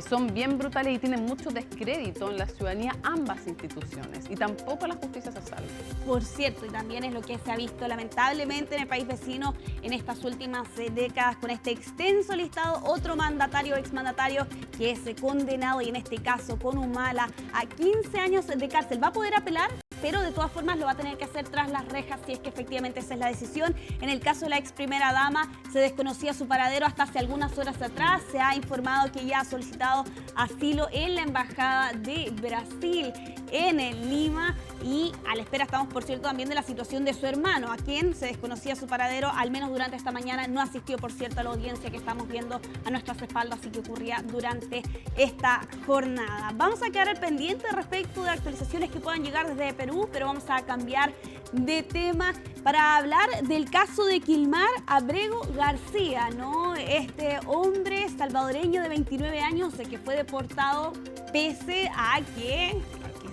son bien brutales y tienen mucho descrédito en la ciudadanía ambas instituciones, y tampoco la justicia se salva. Por cierto, y también es lo que se ha visto lamentablemente en el país vecino en estas últimas décadas, con este extenso listado. Otro mandatario, exmandatario, que es condenado, y en este caso con Humala, a 15 años de cárcel. ¿Va a poder apelar? Pero de todas formas lo va a tener que hacer tras las rejas, si es que efectivamente esa es la decisión. En el caso de la ex primera dama, se desconocía su paradero hasta hace algunas horas atrás. Se ha informado que ella ha solicitado asilo en la Embajada de Brasil en Lima, y a la espera estamos, por cierto, también de la situación de su hermano, a quien se desconocía su paradero, al menos durante esta mañana. No asistió, por cierto, a la audiencia que estamos viendo a nuestras espaldas y que ocurría durante esta jornada. Vamos a quedar al pendiente respecto de actualizaciones que puedan llegar desde Perú salud, pero vamos a cambiar de tema para hablar del caso de Kilmar Abrego García, ¿no? Este hombre salvadoreño de 29 años que fue deportado pese a que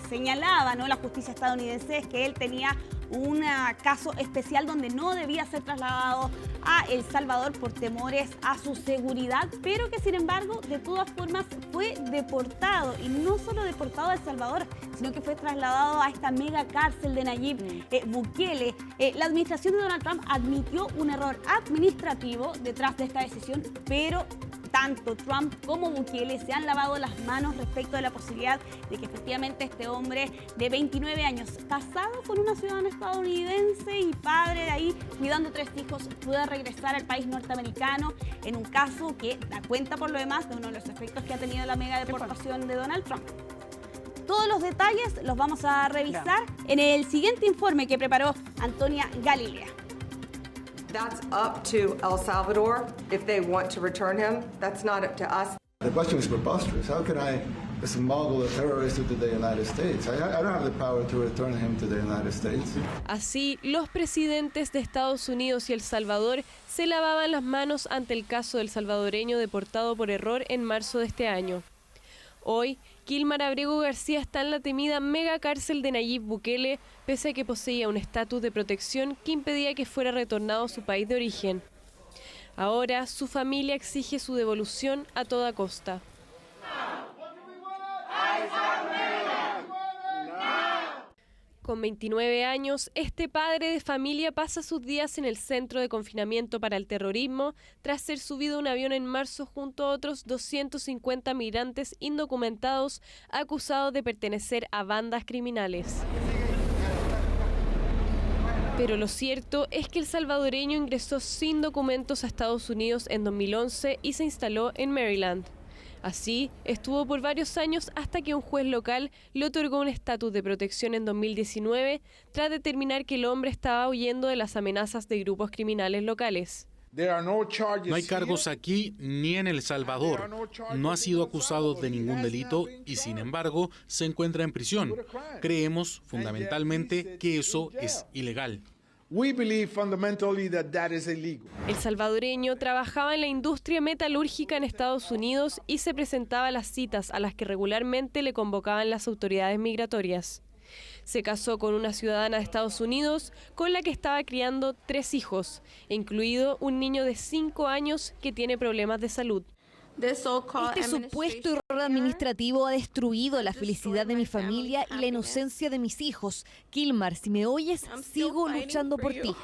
señalaba, ¿no?, la justicia estadounidense es que él tenía un caso especial donde no debía ser trasladado a El Salvador por temores a su seguridad, pero que sin embargo de todas formas fue deportado, y no solo deportado a El Salvador, sino que fue trasladado a esta mega cárcel de Nayib Bukele. La administración de Donald Trump admitió un error administrativo detrás de esta decisión, pero tanto Trump como Bukele se han lavado las manos respecto de la posibilidad de que efectivamente este hombre de 29 años, casado con una ciudadana estadounidense y padre de ahí, cuidando 3 hijos, pueda regresar al país norteamericano en un caso que da cuenta por lo demás de uno de los efectos que ha tenido la mega deportación de Donald Trump. Todos los detalles los vamos a revisar en el siguiente informe que preparó Antonia Galilea. That's up to El Salvador if they want to return him. That's not up to us. The question is preposterous. How can I smuggle a terrorist into the United States? I don't have the power to return him to the United States. Así, los presidentes de Estados Unidos y El Salvador se lavaban las manos ante el caso del salvadoreño deportado por error en marzo de este año. Hoy, Kilmar Abrego García está en la temida mega cárcel de Nayib Bukele, pese a que poseía un estatus de protección que impedía que fuera retornado a su país de origen. Ahora, su familia exige su devolución a toda costa. Con 29 años, este padre de familia pasa sus días en el centro de confinamiento para el terrorismo tras ser subido a un avión en marzo junto a otros 250 migrantes indocumentados acusados de pertenecer a bandas criminales. Pero lo cierto es que el salvadoreño ingresó sin documentos a Estados Unidos en 2011 y se instaló en Maryland. Así, estuvo por varios años hasta que un juez local le otorgó un estatus de protección en 2019 tras determinar que el hombre estaba huyendo de las amenazas de grupos criminales locales. No hay cargos aquí ni en El Salvador. No ha sido acusado de ningún delito y, sin embargo, se encuentra en prisión. Creemos, fundamentalmente, que eso es ilegal. El salvadoreño trabajaba en la industria metalúrgica en Estados Unidos y se presentaba a las citas a las que regularmente le convocaban las autoridades migratorias. Se casó con una ciudadana de Estados Unidos con la que estaba criando 3 hijos, incluido un niño de 5 años que tiene problemas de salud. Este supuesto error administrativo ha destruido la felicidad de mi familia y la inocencia de mis hijos. Kilmar, si me oyes, sigo luchando por ti.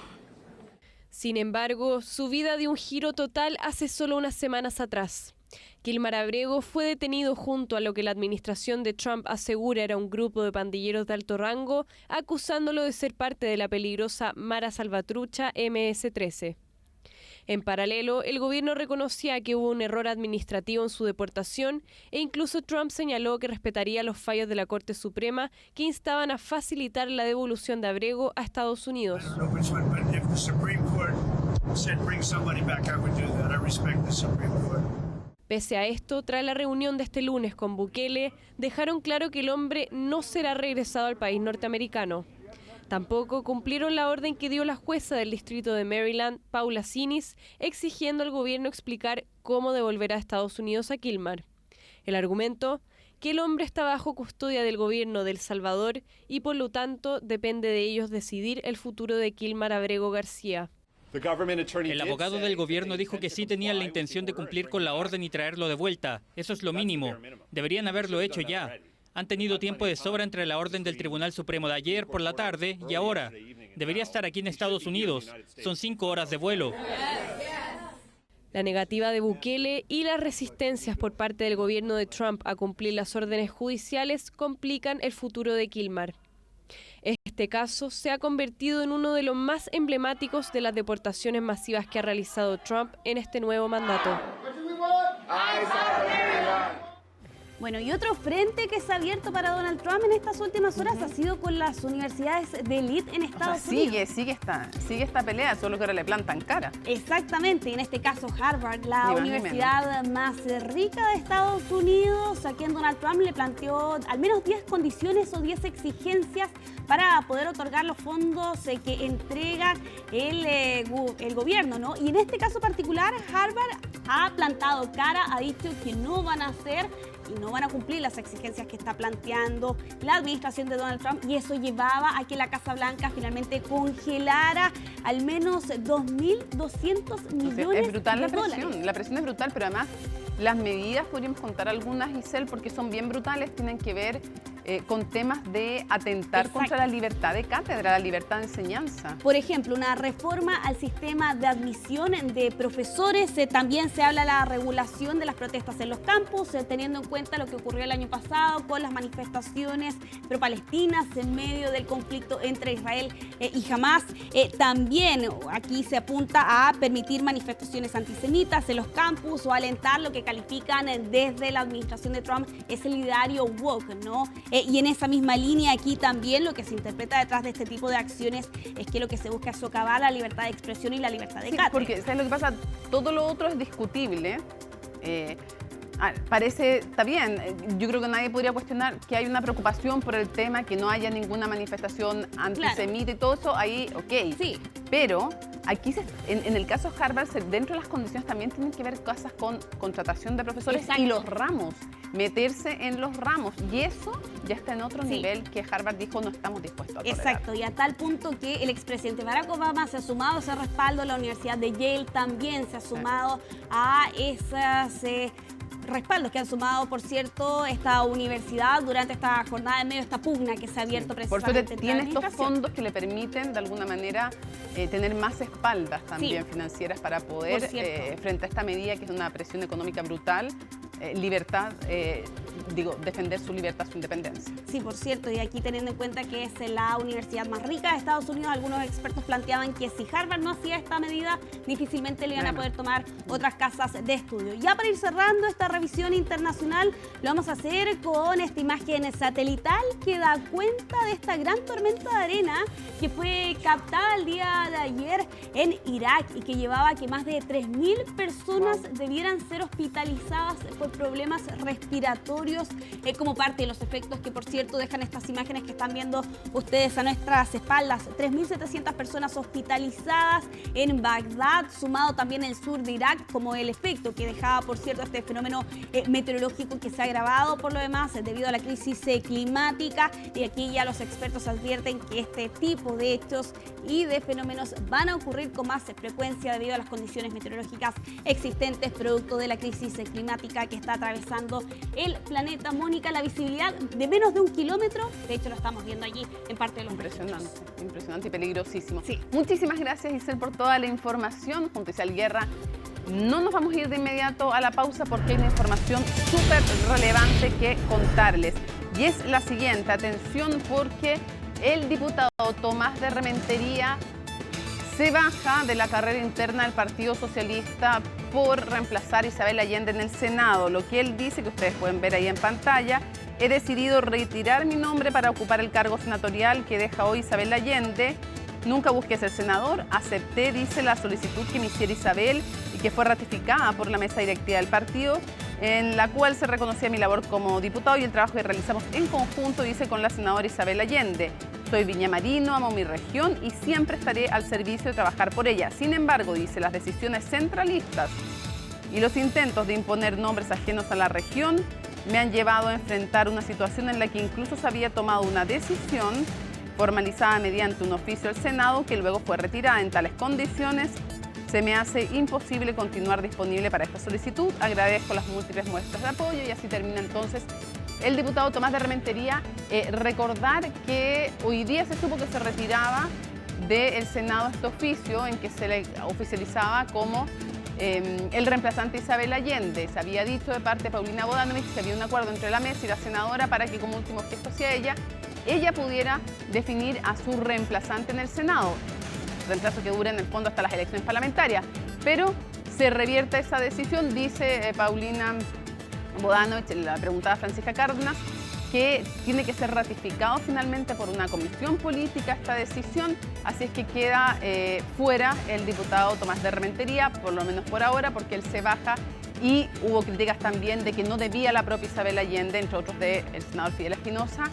Sin embargo, su vida dio un giro total hace solo unas semanas atrás. Kilmar Abrego fue detenido junto a lo que la administración de Trump asegura era un grupo de pandilleros de alto rango, acusándolo de ser parte de la peligrosa Mara Salvatrucha MS-13. En paralelo, el gobierno reconocía que hubo un error administrativo en su deportación e incluso Trump señaló que respetaría los fallos de la Corte Suprema que instaban a facilitar la devolución de Abrego a Estados Unidos. Pese a esto, tras la reunión de este lunes con Bukele, dejaron claro que el hombre no será regresado al país norteamericano. Tampoco cumplieron la orden que dio la jueza del distrito de Maryland, Paula Sinis, exigiendo al gobierno explicar cómo devolver a Estados Unidos a Kilmar. El argumento, que el hombre está bajo custodia del gobierno de El Salvador y por lo tanto depende de ellos decidir el futuro de Kilmar Abrego García. El abogado del gobierno dijo que sí tenían la intención de cumplir con la orden y traerlo de vuelta. Eso es lo mínimo. Deberían haberlo hecho ya. Han tenido tiempo de sobra entre la orden del Tribunal Supremo de ayer por la tarde y ahora. Debería estar aquí en Estados Unidos. Son 5 horas de vuelo. La negativa de Bukele y las resistencias por parte del gobierno de Trump a cumplir las órdenes judiciales complican el futuro de Kilmar. Este caso se ha convertido en uno de los más emblemáticos de las deportaciones masivas que ha realizado Trump en este nuevo mandato. Bueno, y otro frente que se ha abierto para Donald Trump en estas últimas horas ha sido con las universidades de élite en Estados Unidos. Sigue esta pelea, solo que ahora le plantan cara. Exactamente, en este caso Harvard, la universidad más rica de Estados Unidos, a quien Donald Trump le planteó al menos 10 condiciones o 10 exigencias para poder otorgar los fondos que entrega el gobierno, ¿no? Y en este caso particular, Harvard ha plantado cara, ha dicho que no van a hacer y no van a cumplir las exigencias que está planteando la administración de Donald Trump, y eso llevaba a que la Casa Blanca finalmente congelara al menos 2.200 millones es brutal de la presión, dólares. La presión es brutal, pero además las medidas, podríamos contar algunas, Giselle, porque son bien brutales, tienen que ver con temas de atentar contra la libertad de cátedra, la libertad de enseñanza. Por ejemplo, una reforma al sistema de admisión de profesores, también se habla de la regulación de las protestas en los campus, teniendo en cuenta lo que ocurrió el año pasado con las manifestaciones pro-palestinas en medio del conflicto entre Israel y Hamas. También aquí se apunta a permitir manifestaciones antisemitas en los campus o alentar lo que califican desde la administración de Trump ese ideario woke, ¿no? Y en esa misma línea aquí también lo que se interpreta detrás de este tipo de acciones es que lo que se busca es socavar la libertad de expresión y la libertad de cátedra. Porque, ¿sabes lo que pasa? Todo lo otro es discutible. Parece, está bien, yo creo que nadie podría cuestionar que hay una preocupación por el tema, que no haya ninguna manifestación antisemita y todo eso, ahí, ok. Sí. Pero aquí, en el caso de Harvard, dentro de las condiciones también tienen que ver cosas con contratación de profesores. Exacto. Y los ramos, meterse en los ramos. Y eso ya está en otro nivel que Harvard dijo no estamos dispuestos a tolerar. Exacto, y a tal punto que el expresidente Barack Obama se ha sumado a ese respaldo, la Universidad de Yale también se ha sumado a esas respaldos que han sumado, por cierto, esta universidad durante esta jornada de medio, esta pugna que se ha abierto precisamente. Por suerte tiene estos fondos que le permiten de alguna manera tener más espaldas también financieras para poder, frente a esta medida que es una presión económica brutal, defender su libertad, su independencia. Sí, por cierto, y aquí teniendo en cuenta que es la universidad más rica de Estados Unidos, algunos expertos planteaban que si Harvard no hacía esta medida, difícilmente le iban a poder tomar otras casas de estudio. Ya para ir cerrando esta revisión internacional, lo vamos a hacer con esta imagen satelital que da cuenta de esta gran tormenta de arena que fue captada el día de ayer en Irak y que llevaba a que más de 3.000 personas debieran ser hospitalizadas por problemas respiratorios como parte de los efectos que, por cierto, dejan estas imágenes que están viendo ustedes a nuestras espaldas. 3.700 personas hospitalizadas en Bagdad, sumado también el sur de Irak, como el efecto que dejaba, por cierto, este fenómeno meteorológico que se ha agravado por lo demás debido a la crisis climática. Y aquí ya los expertos advierten que este tipo de hechos y de fenómenos van a ocurrir con más frecuencia debido a las condiciones meteorológicas existentes producto de la crisis climática que está atravesando el planeta. Mónica, la visibilidad de menos de 1 kilómetro, de hecho lo estamos viendo allí en parte de los impresionante y peligrosísimo. Sí. Muchísimas gracias, Giselle, por toda la información. Junto a Isabel Guerra, no nos vamos a ir de inmediato a la pausa porque hay una información súper relevante que contarles. Y es la siguiente, atención, porque el diputado Tomás de Rementería se baja de la carrera interna del Partido Socialista por reemplazar a Isabel Allende en el Senado. Lo que él dice, que ustedes pueden ver ahí en pantalla: he decidido retirar mi nombre para ocupar el cargo senatorial que deja hoy Isabel Allende. Nunca busqué ser senador, acepté, dice, la solicitud que me hiciera Isabel y que fue ratificada por la mesa directiva del partido, en la cual se reconocía mi labor como diputado y el trabajo que realizamos en conjunto, dice, con la senadora Isabel Allende. Soy viñamarino, amo mi región y siempre estaré al servicio de trabajar por ella. Sin embargo, dice, las decisiones centralistas y los intentos de imponer nombres ajenos a la región me han llevado a enfrentar una situación en la que incluso se había tomado una decisión formalizada mediante un oficio del Senado que luego fue retirada. En tales condiciones se me hace imposible continuar disponible para esta solicitud. Agradezco las múltiples muestras de apoyo. Y así termina entonces el diputado Tomás de Rementería. Recordar que hoy día se supo que se retiraba del Senado este oficio en que se le oficializaba como el reemplazante Isabel Allende. Se había dicho de parte de Paulina Bodanovich que había un acuerdo entre la mesa y la senadora para que, como último gesto hacia ella pudiera definir a su reemplazante en el Senado. Reemplazo que dure en el fondo hasta las elecciones parlamentarias. Pero se revierte esa decisión, dice Paulina Bodanovich le preguntaba a Francisca Cárdenas que tiene que ser ratificado finalmente por una comisión política esta decisión, así es que queda fuera el diputado Tomás de Rementería, por lo menos por ahora, porque él se baja, y hubo críticas también de que no debía la propia Isabel Allende, entre otros del senador Fidel Espinosa,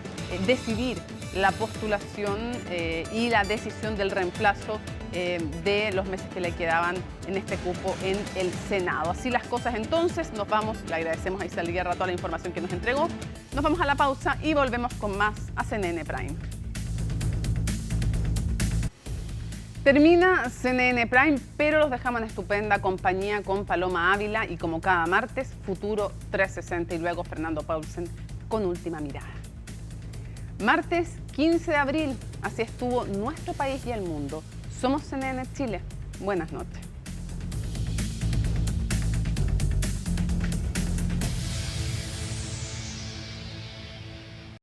decidir la postulación y la decisión del reemplazo de los meses que le quedaban en este cupo en el Senado. Así las cosas entonces, nos vamos, le agradecemos a Isabel Guerra toda la información que nos entregó, nos vamos a la pausa y volvemos con más a CNN Prime. Termina CNN Prime, pero los dejamos en estupenda compañía con Paloma Ávila y como cada martes, Futuro 360 y luego Fernando Paulsen con Última Mirada. Martes 15 de abril, así estuvo nuestro país y el mundo. Somos CNN Chile. Buenas noches.